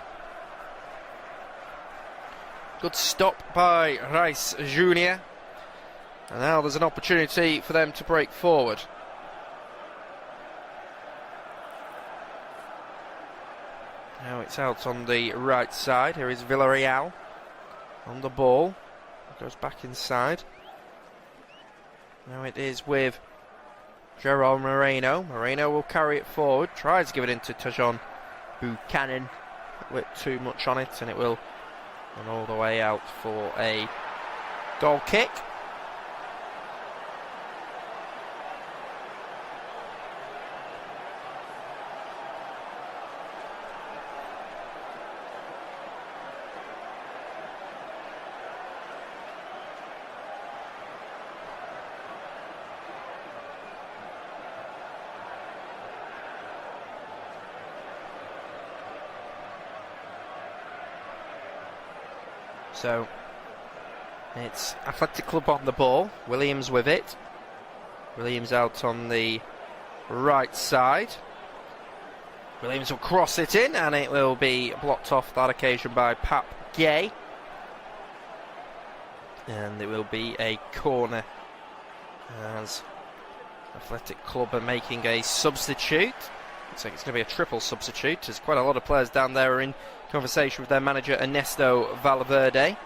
Good stop by Rice Jr. And now there's an opportunity for them to break forward. Now it's out on the right side. Here is Villarreal on the ball. It goes back inside. Now it is with Gerald Moreno. Moreno will carry it forward. Tries to give it into Tajon Buchanan. A bit too much on it, and it will run all the way out for a goal kick. So it's Athletic Club on the ball. Williams with it. Williams out on the right side. Williams will cross it in, and it will be blocked off that occasion by Pap Gay. And it will be a corner as Athletic Club are making a substitute. Looks like it's going to be a triple substitute. There's quite a lot of players down there are in conversation with their manager Ernesto Valverde.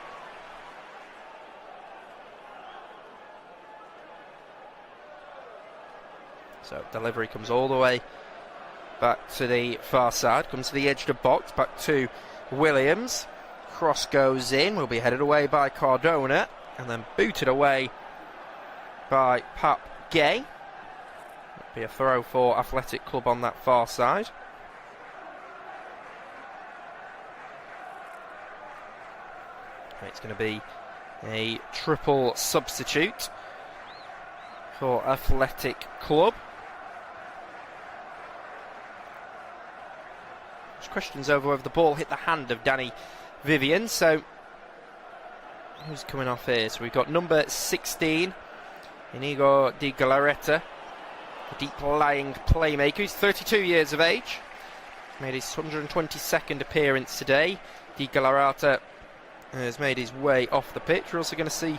So delivery comes all the way back to the far side, comes to the edge of the box, back to Williams. Cross goes in, will be headed away by Cardona, and then booted away by Pap Gay. Be a throw for Athletic Club on that far side. It's going to be a triple substitute for Athletic Club. There's questions over whether the ball hit the hand of Danny Vivian. So who's coming off here? So we've got number 16, Inigo Di Galarreta, a deep-lying playmaker. He's 32 years of age. Made his 122nd appearance today. Di Galarreta has made his way off the pitch. We're also going to see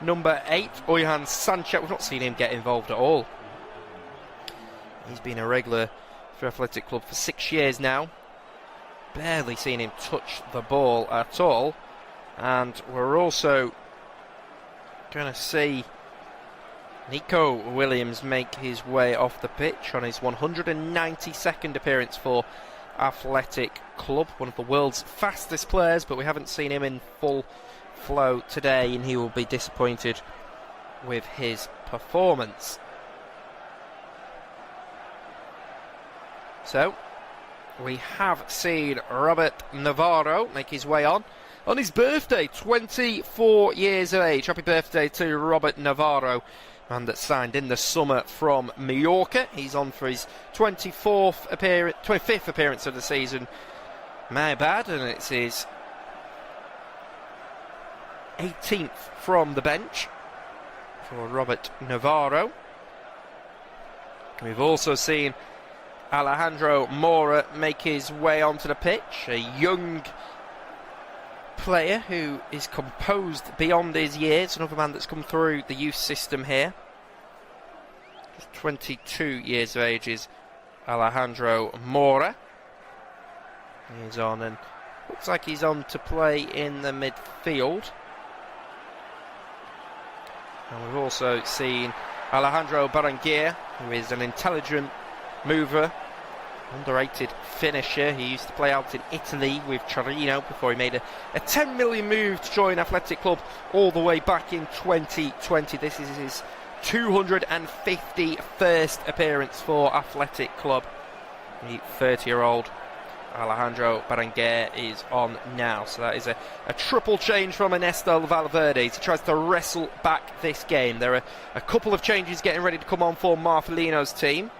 number 8, Oyhan Sanchez. We've not seen him get involved at all. He's been a regular for Athletic Club for 6 years now. Barely seen him touch the ball at all. And we're also going to see Nico Williams make his way off the pitch on his 192nd appearance for Athletic Club, one of the world's fastest players, but we haven't seen him in full flow today, and he will be disappointed with his performance. So we have seen Robert Navarro make his way on his birthday, 24 years of age. Happy birthday to Robert Navarro, man that signed in the summer from Mallorca. He's on for his 25th appearance of the season, my bad, and it's his 18th from the bench for Robert Navarro. We've also seen Alejandro Mora make his way onto the pitch, a young player who is composed beyond his years, another man that's come through the youth system here. Just 22 years of age is Alejandro Mora. He's on, and looks like he's on to play in the midfield. And we've also seen Alejandro Berenguer, who is an intelligent mover, underrated finisher. He used to play out in Italy with Torino before he made a 10 million move to join Athletic Club all the way back in 2020. This is his 251st appearance for Athletic Club. The 30-year-old Alejandro Berenguer is on now. So that is a triple change from Ernesto Valverde. He tries to wrestle back this game. There are a couple of changes getting ready to come on for Marcelino's team.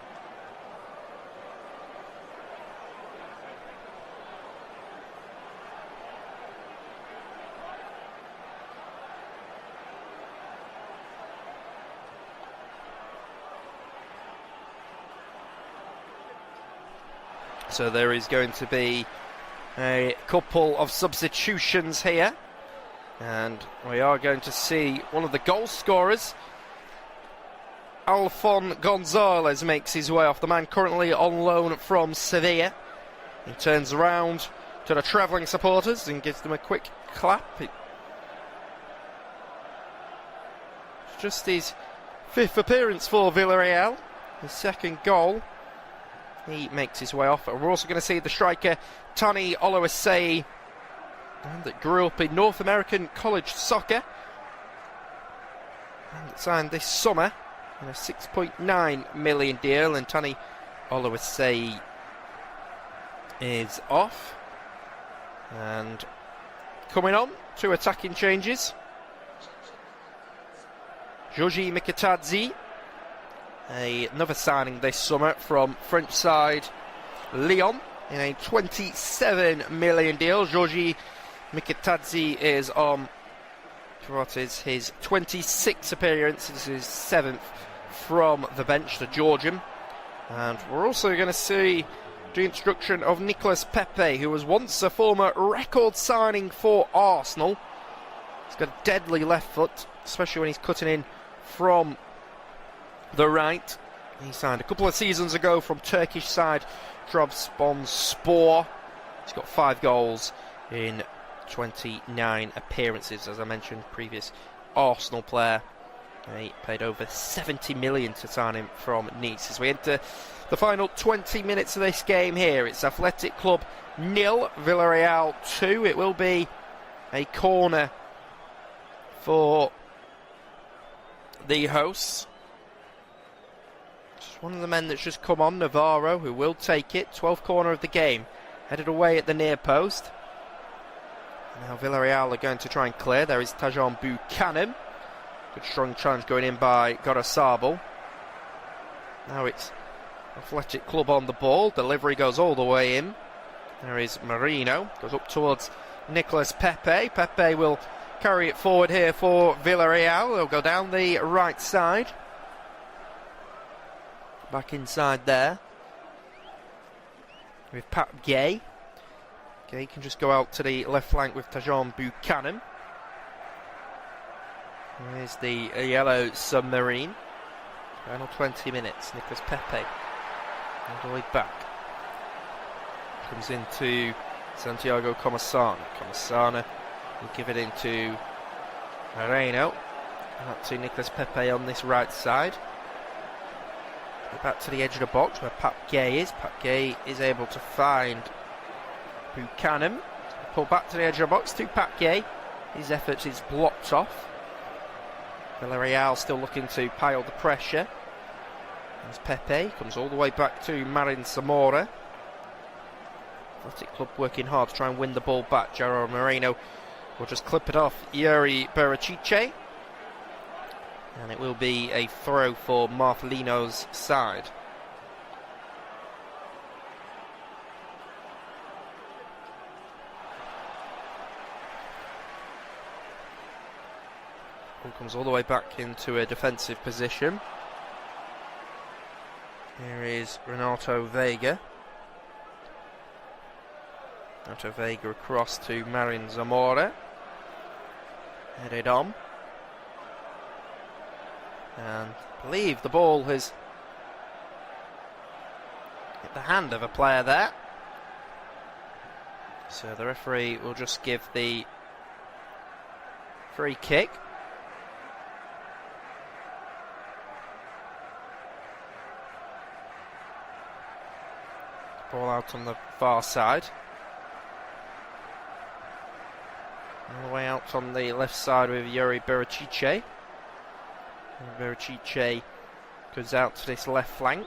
So there is going to be a couple of substitutions here, and we are going to see one of the goal scorers. Alfon Gonzalez makes his way off, the man currently on loan from Sevilla. He turns around to the travelling supporters and gives them a quick clap. It's just his 5th appearance for Villarreal, his 2nd goal. He makes his way off. We're also going to see the striker Tani Oluwaseyi, that grew up in North American college soccer and signed this summer in a 6.9 million deal. And Tani Oluwaseyi is off. And coming on, 2 attacking changes. Georgi Mikitadze, another signing this summer from French side Lyon in a 27 million deal. Georgi Mikitadze is on what is his 26th appearance. This is his 7th from the bench, the Georgian. And we're also going to see the introduction of Nicolas Pepe, who was once a former record signing for Arsenal. He's got a deadly left foot, especially when he's cutting in from the right. He signed a couple of seasons ago from Turkish side Trabzonspor. He's got 5 goals in 29 appearances. As I mentioned, previous Arsenal player. He paid over 70 million to sign him from Nice. As we enter the final 20 minutes of this game here, it's Athletic Club 0, Villarreal 2. It will be a corner for the hosts. One of the men that's just come on, Navarro, who will take it. 12th corner of the game, headed away at the near post. Now Villarreal are going to try and clear. There is Tajon Buchanan. Good strong challenge going in by Gorosabal. Now it's Athletic Club on the ball. Delivery goes all the way in. There is Marino. Goes up towards Nicolas Pepe. Pepe will carry it forward here for Villarreal. They'll go down the right side. Back inside there. With Pat Gay. Gay can just go out to the left flank with Tajon Buchanan. Here's the yellow submarine. Final 20 minutes. Nicolas Pepe all the way back. Comes into Santiago Comasana. Comasana will give it into Moreno. Out to Nicolas Pepe on this right side. Back to the edge of the box where Pat Gay is. Pat Gay is able to find Buchanan. Pull back to the edge of the box to Pat Gay. His efforts is blocked off. Villarreal still looking to pile the pressure. As Pepe comes all the way back to Marin Zamora. Athletic Club working hard to try and win the ball back. Gerard Moreno will just clip it off Yuri Berachiche. And it will be a throw for Marcelino's side. Ball comes all the way back into a defensive position. Here is Renato Vega. Renato Vega across to Marin Zamora. Headed on. And I believe the ball has hit the hand of a player there. So the referee will just give the free kick. Ball out on the far side. All the way out on the left side with Yuri Berachiche. Berachiche goes out to this left flank.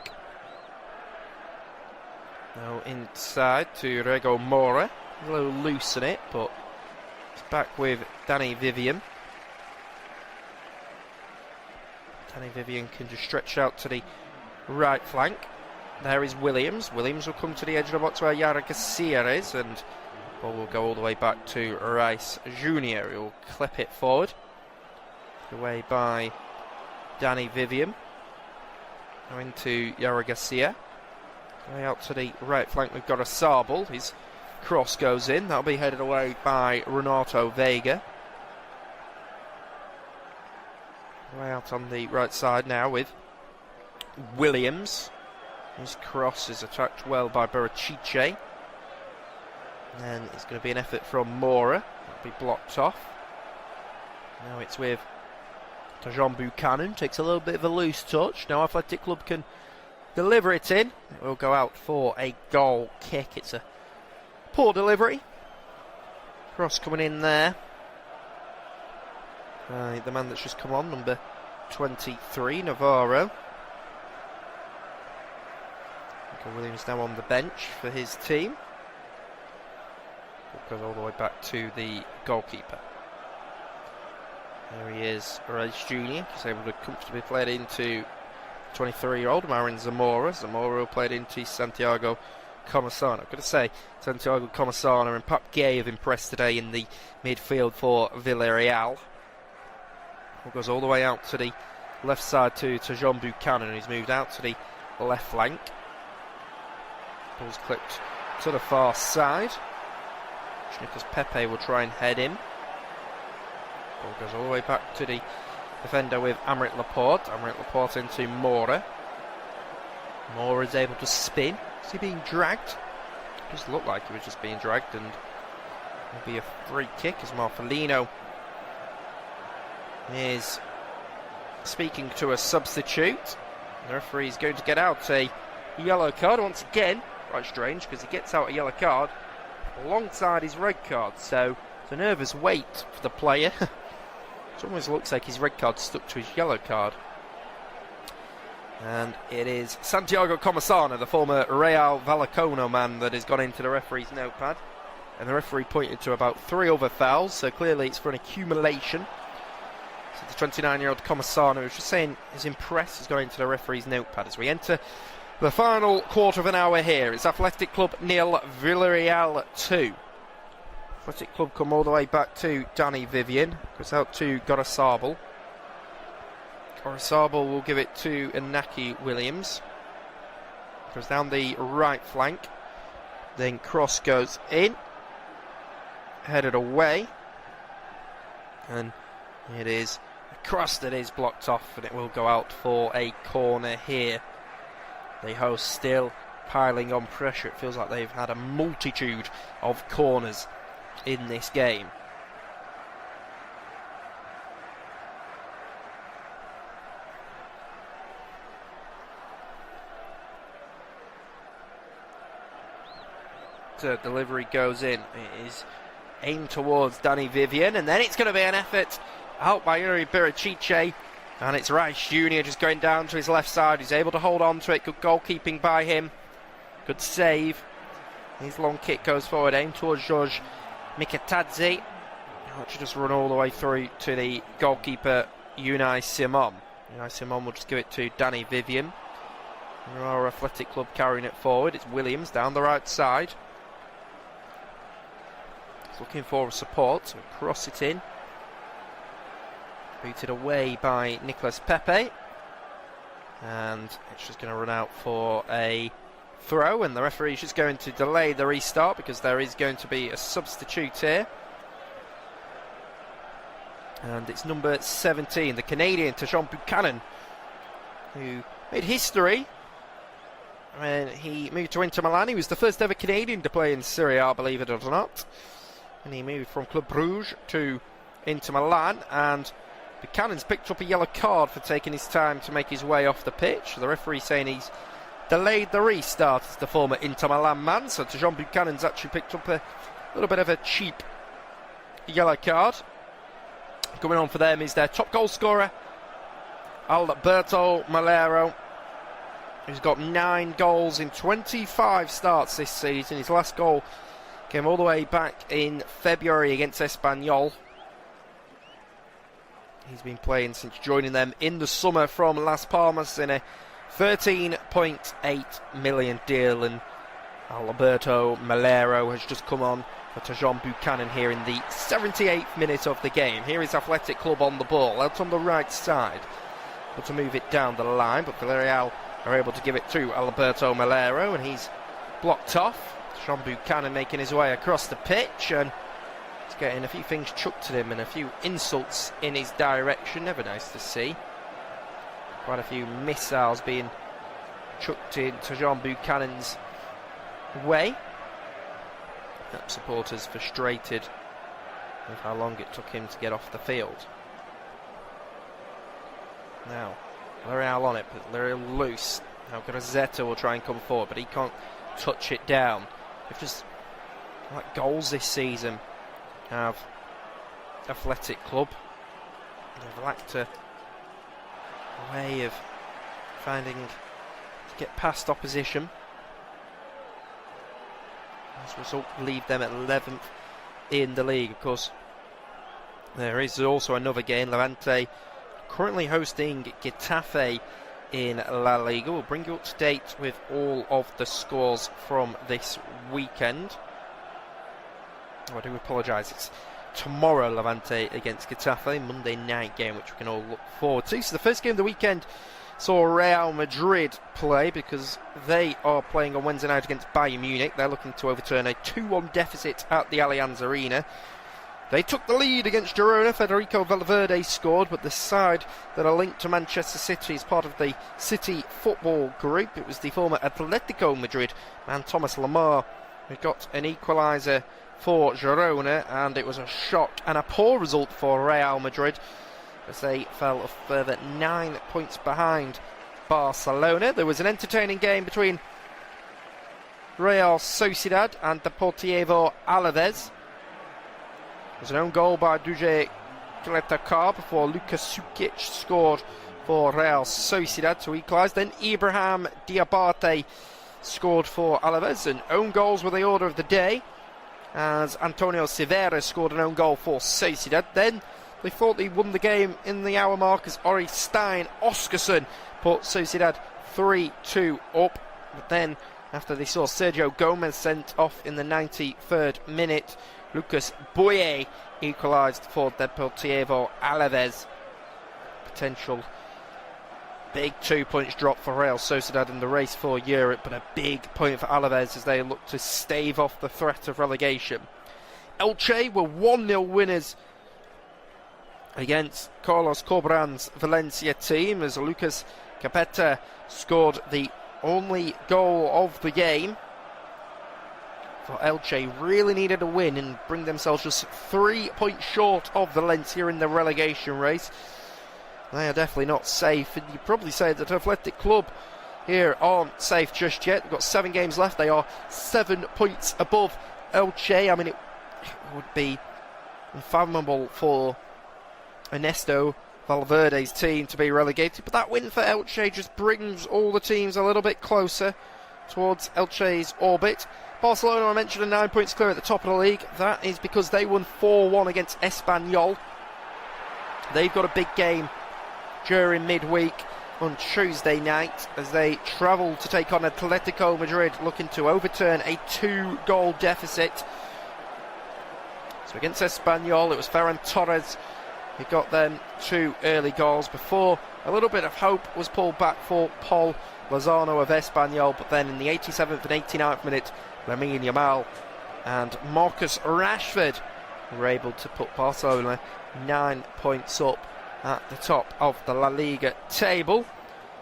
Now inside to Rego Mora. A little loose in it, but it's back with Danny Vivian. Danny Vivian can just stretch out to the right flank. There is Williams. Williams will come to the edge of the box where Yara Garcia is, and the ball will go all the way back to Rice Jr. He'll clip it forward. Away by Danny Vivian. Now into Yara Garcia. Way out to the right flank, we've got a Sarbal. His cross goes in. That'll be headed away by Renato Vega. Way out on the right side now with Williams. His cross is attacked well by Berachiche. And then it's going to be an effort from Mora. That'll be blocked off. Now it's with Tajon Buchanan. Takes a little bit of a loose touch. Now Athletic Club can deliver it in. It will go out for a goal kick. It's a poor delivery. Cross coming in there. The man that's just come on, number 23, Navarro. Williams now on the bench for his team. It goes all the way back to the goalkeeper. There he is, Rice Jr. He's able to comfortably play it into 23-year-old Marin Zamora. Zamora played into Santiago Comasana. I've got to say, Santiago Comasana and Pap Gay have impressed today in the midfield for Villarreal. It goes all the way out to the left side to Tajon Buchanan, who's moved out to the left flank. Ball's clipped to the far side. Nicolas Pepe will try and head in. Ball goes all the way back to the defender with Amrit Laporte. Amrit Laporte into Mora. Mora is able to spin. Is he being dragged? It does look like he was just being dragged, and it'll be a free kick as Marcelino is speaking to a substitute. The referee is going to get out a yellow card once again. Quite strange, because he gets out a yellow card alongside his red card, so it's a nervous wait for the player. It almost looks like his red card stuck to his yellow card. And it is Santiago Comasana, the former Real Vallecano man, that has gone into the referee's notepad. And the referee pointed to about 3 other fouls, so clearly it's for an accumulation. So the 29-year-old Commissano was just saying his impress has gone into the referee's notepad as we enter the final quarter of an hour here. It's Athletic Club 0, Villarreal 2. Athletic Club come all the way back to Danny Vivian, goes out to Gorosabal. Gorosabal will give it to Inaki Williams. Goes down the right flank. Then cross goes in. Headed away. And it is a cross that is blocked off, and it will go out for a corner here. The hosts still piling on pressure. It feels like they've had a multitude of corners in this game. Delivery goes in. It is aimed towards Danny Vivian, and then it's going to be an effort out by Yuri Biracice, and it's Reich Jr. just going down to his left side. He's able to hold on to it. Good goalkeeping by him. Good save. His long kick goes forward, aimed towards George Mikatadze. That should just run all the way through to the goalkeeper Unai Simon. Unai Simon will just give it to Danny Vivian. Our Athletic Club carrying it forward. It's Williams down the right side. Looking for support, so cross it in. Booted away by Nicolas Pepe. And it's just going to run out for a throw, and the referee is just going to delay the restart because there is going to be a substitute here. And it's number 17, the Canadian Tajon Buchanan, who made history when he moved to Inter Milan. He was the first ever Canadian to play in Serie A, believe it or not. And he moved from Club Brugge to Inter Milan, and Buchanan's picked up a yellow card for taking his time to make his way off the pitch. The referee saying he's delayed the restart as the former Inter Milan man, so Tajon Buchanan's actually picked up a little bit of a cheap yellow card. Going on for them is their top goal scorer, Alberto Malero, who's got 9 goals in 25 starts this season. His last goal came all the way back in February against Espanyol. He's been playing since joining them in the summer from Las Palmas in a 13.8 million deal, and Alberto Malero has just come on for Tajon Buchanan here in the 78th minute of the game. Here is Athletic Club on the ball, out on the right side. Able to move it down the line, but Villarreal are able to give it to Alberto Malero, and he's blocked off. Tajon Buchanan making his way across the pitch, and he's getting a few things chucked at him and a few insults in his direction. Never nice to see. Quite a few missiles being chucked in Tajon Buchanan's way. Supporters frustrated with how long it took him to get off the field. Now, Villarreal on it, but they're loose. Now Grazetta will try and come forward, but he can't touch it down. They've just, like goals this season, have Athletic Club. They've lacked a way of finding to get past opposition. This result will leave them at 11th in the league. Of course, there is also another game. Levante currently hosting Getafe in La Liga. We'll bring you up to date with all of the scores from this weekend. Oh, I do apologise. It's tomorrow, Levante against Getafe, Monday night game, which we can all look forward to. So the first game of the weekend saw Real Madrid play, because they are playing on Wednesday night against Bayern Munich. They're looking to overturn a 2-1 deficit at the Allianz Arena. They took the lead against Girona. Federico Valverde scored, but the side that are linked to Manchester City is part of the City football group. It was the former Atletico Madrid man Thomas Lemar who got an equaliser for Girona, and it was a shock and a poor result for Real Madrid as they fell a further 9 points behind Barcelona. There was an entertaining game between Real Sociedad and Deportivo Alaves. There was an own goal by Duje Kletakar before Luka Sukic scored for Real Sociedad to equalise. Then Ibrahim Diabate scored for Alaves, and own goals were the order of the day. as Antonio Silveira scored an own goal for Sociedad. Then they thought they won the game in the hour mark as Ori Stein Oskarsson put Sociedad 3-2 up. But then, after they saw Sergio Gomez sent off in the 93rd minute, Lucas Boye equalised for Deportivo Alaves. Potential big 2-point drop for Real Sociedad in the race for Europe, but a big point for Alaves as they look to stave off the threat of relegation. Elche were 1-0 winners against Carlos Corberan's Valencia team as Lucas Capeta scored the only goal of the game. For Elche, really needed a win and bring themselves just 3 points short of Valencia in the relegation race. They are definitely not safe, and you'd probably say that Athletic Club here aren't safe just yet. They've got 7 games left. They are 7 points above Elche. I mean, it would be unfathomable for Ernesto Valverde's team to be relegated, but that win for Elche just brings all the teams a little bit closer towards Elche's orbit. Barcelona, I mentioned, are 9 points clear at the top of the league. That is because they won 4-1 against Espanyol. They've got a big game during midweek on Tuesday night as they travel to take on Atletico Madrid, looking to overturn a 2-goal deficit. So against Espanyol, it was Ferran Torres who got them 2 early goals before a little bit of hope was pulled back for Paul Lozano of Espanyol, but then in the 87th and 89th minute, Lamine Yamal and Marcus Rashford were able to put Barcelona 9 points up at the top of the La Liga table.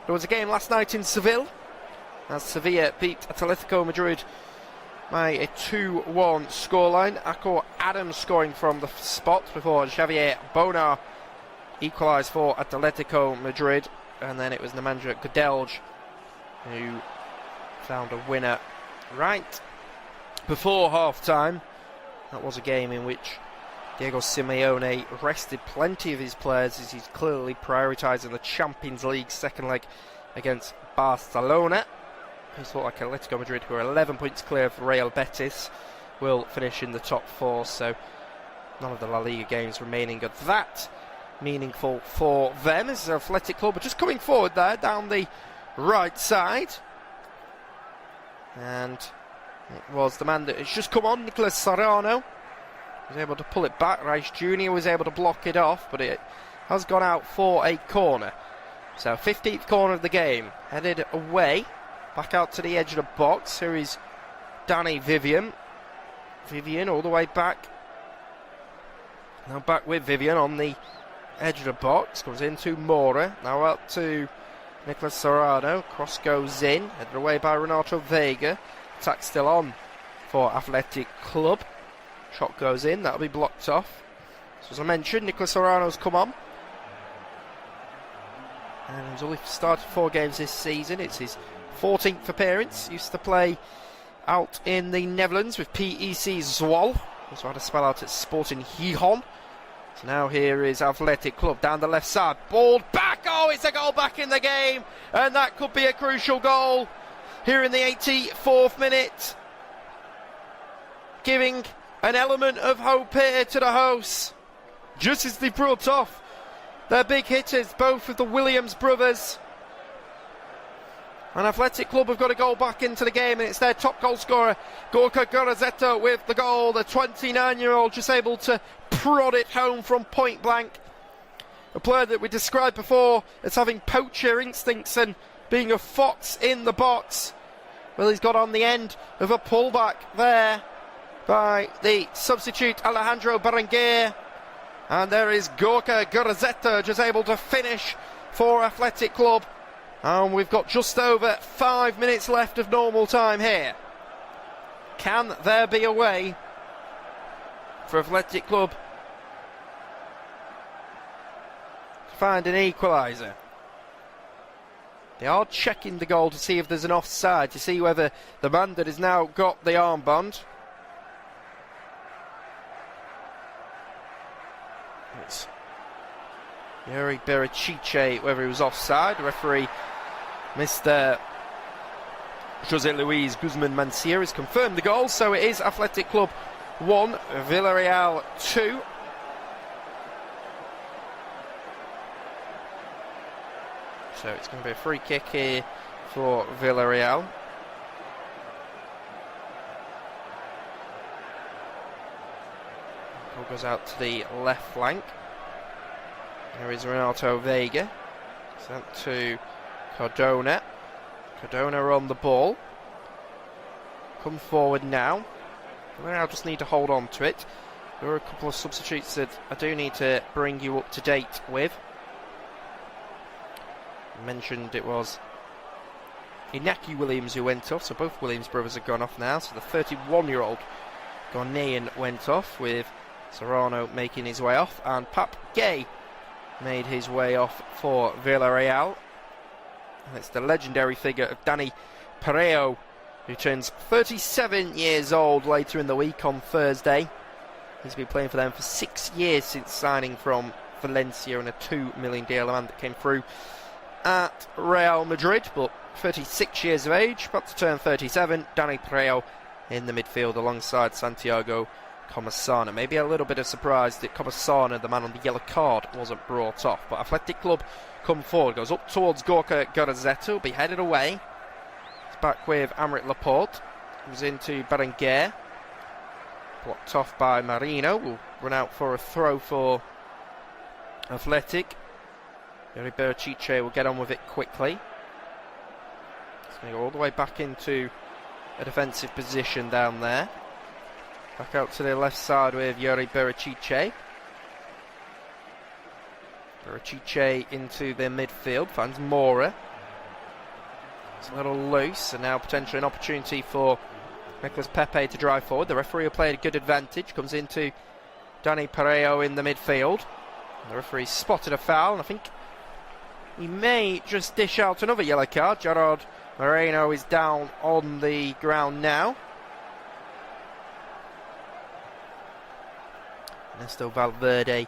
There was a game last night in Seville as Sevilla beat Atletico Madrid by a 2-1 scoreline. Akor Adams scoring from the spot before Javier Bonar equalised for Atletico Madrid, and then it was Nemanja Gudelj who found a winner right before half-time. That was a game in which Diego Simeone rested plenty of his players as he's clearly prioritising the Champions League second leg against Barcelona. It thought like Atletico Madrid, who are 11 points clear of Real Betis, will finish in the top 4, so none of the La Liga games remaining are that meaningful for them as Athletic Club are just coming forward there down the right side. And it was the man that has just come on, Nicolas Serrano, was able to pull it back. Rice Jr. was able to block it off, but it has gone out for a corner. So 15th corner of the game, headed away, back out to the edge of the box. Here is Danny Vivian. Vivian all the way back. Now back with Vivian on the edge of the box. Comes into Mora. Now out to Nicolas Serrano. Cross goes in. Headed away by Renato Vega. Attack still on for Athletic Club. Shot goes in. That'll be blocked off. So as I mentioned, Nicolas Serrano's come on. And he's only started 4 games this season. It's his 14th appearance. Used to play out in the Netherlands with PEC Zwolle. Also had a spell out at Sporting Gijón. So now here is Athletic Club down the left side. Balled back. Oh, it's a goal back in the game. And that could be a crucial goal here in the 84th minute. Giving an element of hope here to the hosts. Just as they brought off their big hitters, both of the Williams brothers. And Athletic Club have got a goal back into the game, and it's their top goal scorer, Gorka Gorazeta, with the goal. The 29-year-old just able to prod it home from point blank. A player that we described before as having poacher instincts and being a fox in the box. Well, he's got on the end of a pullback there by the substitute Alejandro Berenguer. And there is Gorka Gorazeta just able to finish for Athletic Club. And we've got just over 5 minutes left of normal time here. Can there be a way for Athletic Club to find an equaliser? They are checking the goal to see if there's an offside, to see whether the man that has now got the armband. It's Yuri Berachiche, whether he was offside. The referee, Mr. Jose Luis Guzman Mancia, has confirmed the goal, so it is Athletic Club 1, Villarreal 2. So it's going to be a free kick here for Villarreal. Ball goes out to the left flank. There is Renato Vega. Sent to Cardona. Cardona are on the ball. Come forward now. Villarreal just need to hold on to it. There are a couple of substitutes that I do need to bring you up to date with. I mentioned it was Inaki Williams who went off, so both Williams brothers have gone off now. So the 31-year-old Ghanaian went off, with Serrano making his way off, and Pap Gay made his way off for Villarreal. And it's the legendary figure of Dani Pareo, who turns 37 years old later in the week on Thursday. He's been playing for them for 6 years since signing from Valencia and a $2 million deal that came through at Real Madrid, but 36 years of age, about to turn 37. Dani Pareo in the midfield alongside Santiago Comasana. Maybe a little bit of surprise that Comasana, the man on the yellow card, wasn't brought off. But Athletic Club come forward, goes up towards Gorka Gorazeta, will be headed away. It's back with Amrit Laporte, comes into Berenguer, blocked off by Marino, will run out for a throw for Athletic. Yuri Berachiche will get on with it quickly. It's going to go all the way back into a defensive position down there. Back out to the left side with Yuri Berachiche. Berachiche into the midfield, finds Mora. It's a little loose, and now potentially an opportunity for Nicolas Pepe to drive forward. The referee will play a good advantage, comes into Dani Pareo in the midfield. The referee spotted a foul, and I think he may just dish out another yellow card. Gerard Moreno is down on the ground now. Ernesto Valverde,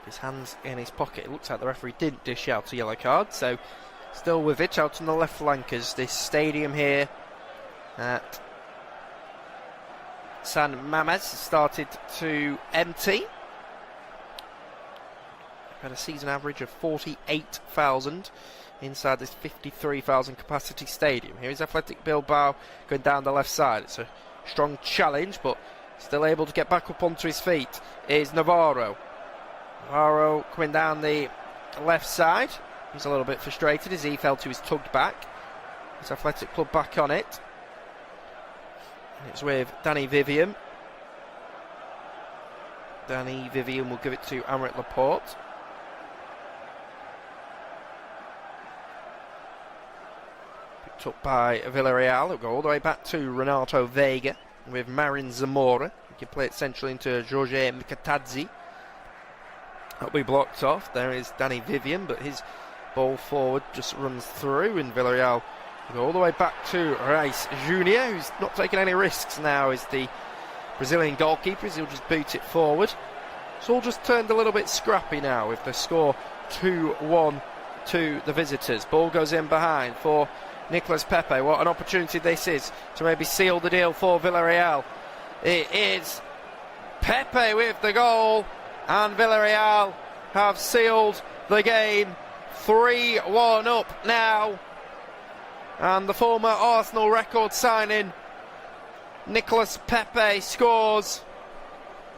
his hands in his pocket. It looks like the referee didn't dish out a yellow card, so still with it out on the left flankers. This stadium here at San Mamés started to empty. Had a season average of 48,000 inside this 53,000 capacity stadium. Here is Athletic Bilbao going down the left side. It's a strong challenge, but still able to get back up onto his feet is Navarro. Navarro coming down the left side. He's a little bit frustrated as he felt he was tugged back. It's Athletic Club back on it. And it's with Danny Vivian. Danny Vivian will give it to Amrit Laporte. Up by Villarreal. It'll go all the way back to Renato Vega with Marin Zamora. He can play it centrally into Jorge Mikatadze. That'll be blocked off. There is Danny Vivian, but his ball forward just runs through, and Villarreal will go all the way back to Reis Junior, who's not taking any risks now as the Brazilian goalkeeper, as he'll just boot it forward. It's all just turned a little bit scrappy now with the score 2-1 to the visitors. Ball goes in behind for Nicolas Pepe. What an opportunity this is to maybe seal the deal for Villarreal. It is Pepe with the goal, and Villarreal have sealed the game. 3-1 up now, and the former Arsenal record signing Nicolas Pepe scores,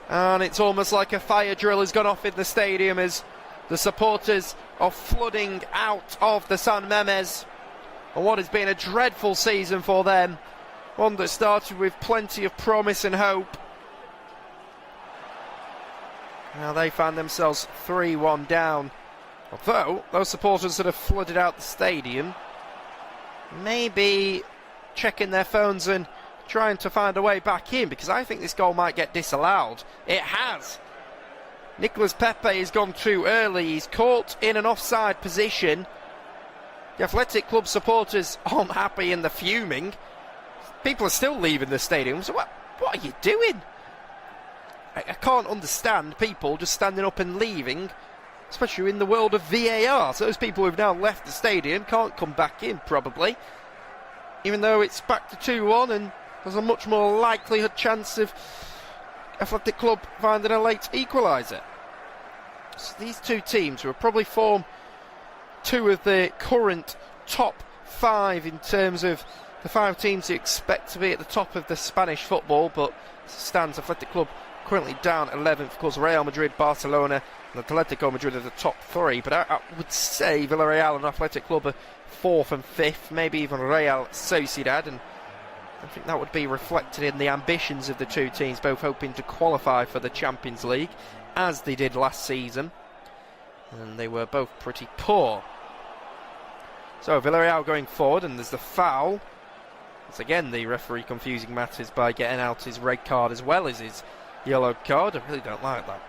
and it's almost like a fire drill has gone off in the stadium as the supporters are flooding out of the San Mamés. And what has been a dreadful season for them, one that started with plenty of promise and hope. Now they find themselves 3-1 down. Although those supporters that have flooded out the stadium may be checking their phones and trying to find a way back in, because I think this goal might get disallowed. It has. Nicolas Pepe has gone too early. He's caught in an offside position. The Athletic Club supporters aren't happy and they're fuming. People are still leaving the stadium. So what are you doing? I can't understand people just standing up and leaving, especially in the world of VAR. So those people who've now left the stadium can't come back in, probably. Even though it's back to 2-1 and there's a much more likelihood chance of Athletic Club finding a late equaliser. So these two teams will probably form two of the current top 5 in terms of the 5 teams you expect to be at the top of the Spanish football, but stands Athletic Club currently down 11th. Of course, Real Madrid, Barcelona and Atletico Madrid are the top 3, but I would say Villarreal and Athletic Club are 4th and 5th, maybe even Real Sociedad, and I think that would be reflected in the ambitions of the two teams, both hoping to qualify for the Champions League, as they did last season, and they were both pretty poor. So Villarreal going forward, and there's the foul. It's again the referee confusing matters by getting out his red card as well as his yellow card. I really don't like that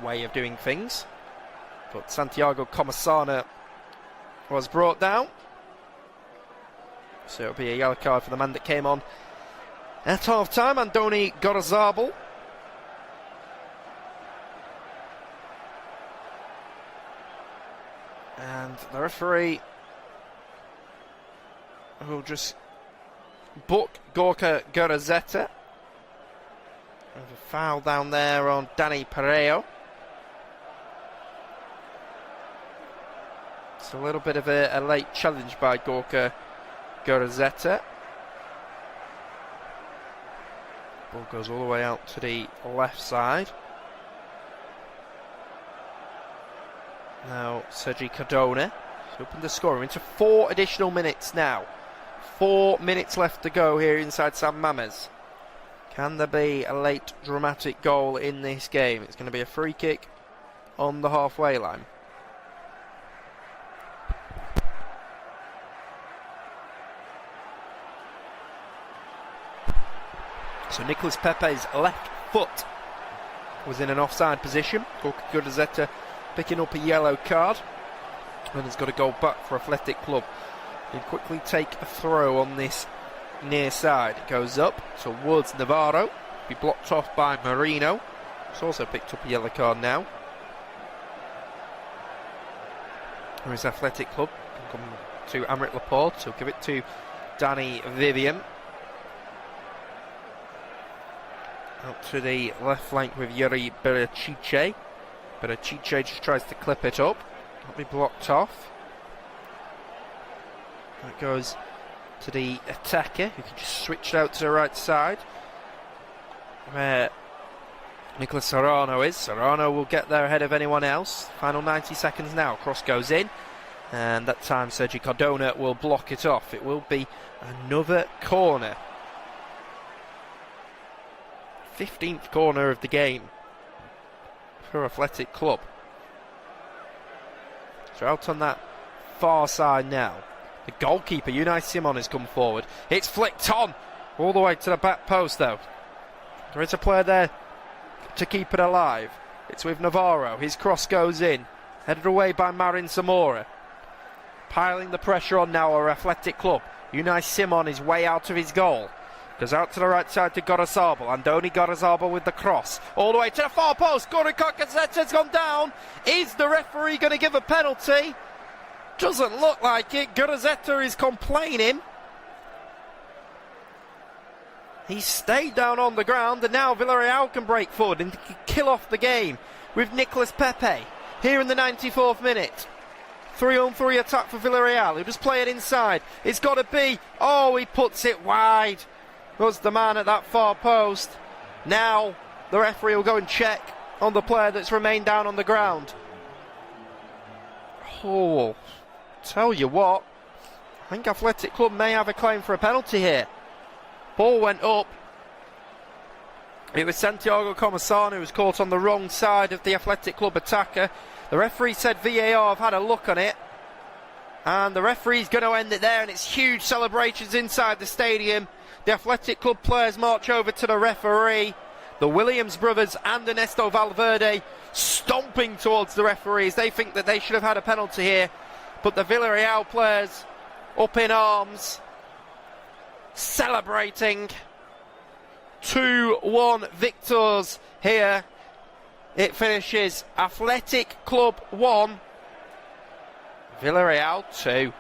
way of doing things. But Santiago Comasana was brought down. So it'll be a yellow card for the man that came on at half-time, Andoni Gorazabal. And the referee will just book Gorka Gorazeta. There's a foul down there on Dani Pareo. It's a little bit of a late challenge by Gorka Gorazeta. Ball goes all the way out to the left side. Now Sergi Cardona has opened the score. We're into 4 additional minutes now. 4 minutes left to go here inside San Mamés. Can there be a late dramatic goal in this game? It's going to be a free kick on the halfway line. So Nicolas Pepe's left foot was in an offside position. Gorka Gorazeta picking up a yellow card, and has got to go back for Athletic Club. He'll quickly take a throw on this near side. It goes up towards Navarro, be blocked off by Marino. He's also picked up a yellow card now. There is Athletic Club. Come to Amrit Laporte, so give it to Danny Vivian. Out to the left flank with Yuri Berachiche. Berachiche just tries to clip it up. That'll be blocked off. That goes to the attacker, who can just switch it out to the right side, where Nicolas Serrano is. Serrano will get there ahead of anyone else. Final 90 seconds now. Cross goes in, and that time Sergi Cardona will block it off. It will be another corner. 15th corner of the game for Athletic Club. So out on that far side now. The goalkeeper, Unai Simon, has come forward. It's flicked on all the way to the back post, though. There is a player there to keep it alive. It's with Navarro. His cross goes in. Headed away by Marin Zamora. Piling the pressure on now are Athletic Club. Unai Simon is way out of his goal. Goes out to the right side to Gorazabal. Andoni Gorazabal with the cross. All the way to the far post. Gorka Gorazeta's gone down. Is the referee going to give a penalty? Doesn't look like it. Gorazeta is complaining. He stayed down on the ground, and now Villarreal can break forward and kill off the game with Nicolas Pepe here in the 94th minute. 3-on-3 attack for Villarreal. He'll just play it inside. It's got to be. Oh, he puts it wide. Was the man at that far post. Now the referee will go and check on the player that's remained down on the ground. Oh, tell you what, I think Athletic Club may have a claim for a penalty here. Ball went up. It was Santiago Comasana who was caught on the wrong side of the Athletic Club attacker. The referee said VAR have had a look on it, and the referee's going to end it there, and it's huge celebrations inside the stadium. The Athletic Club players march over to the referee. The Williams brothers and Ernesto Valverde stomping towards the referees. They think that they should have had a penalty here, but the Villarreal players up in arms, celebrating. 2-1 victors here. It finishes Athletic Club 1, Villarreal 2.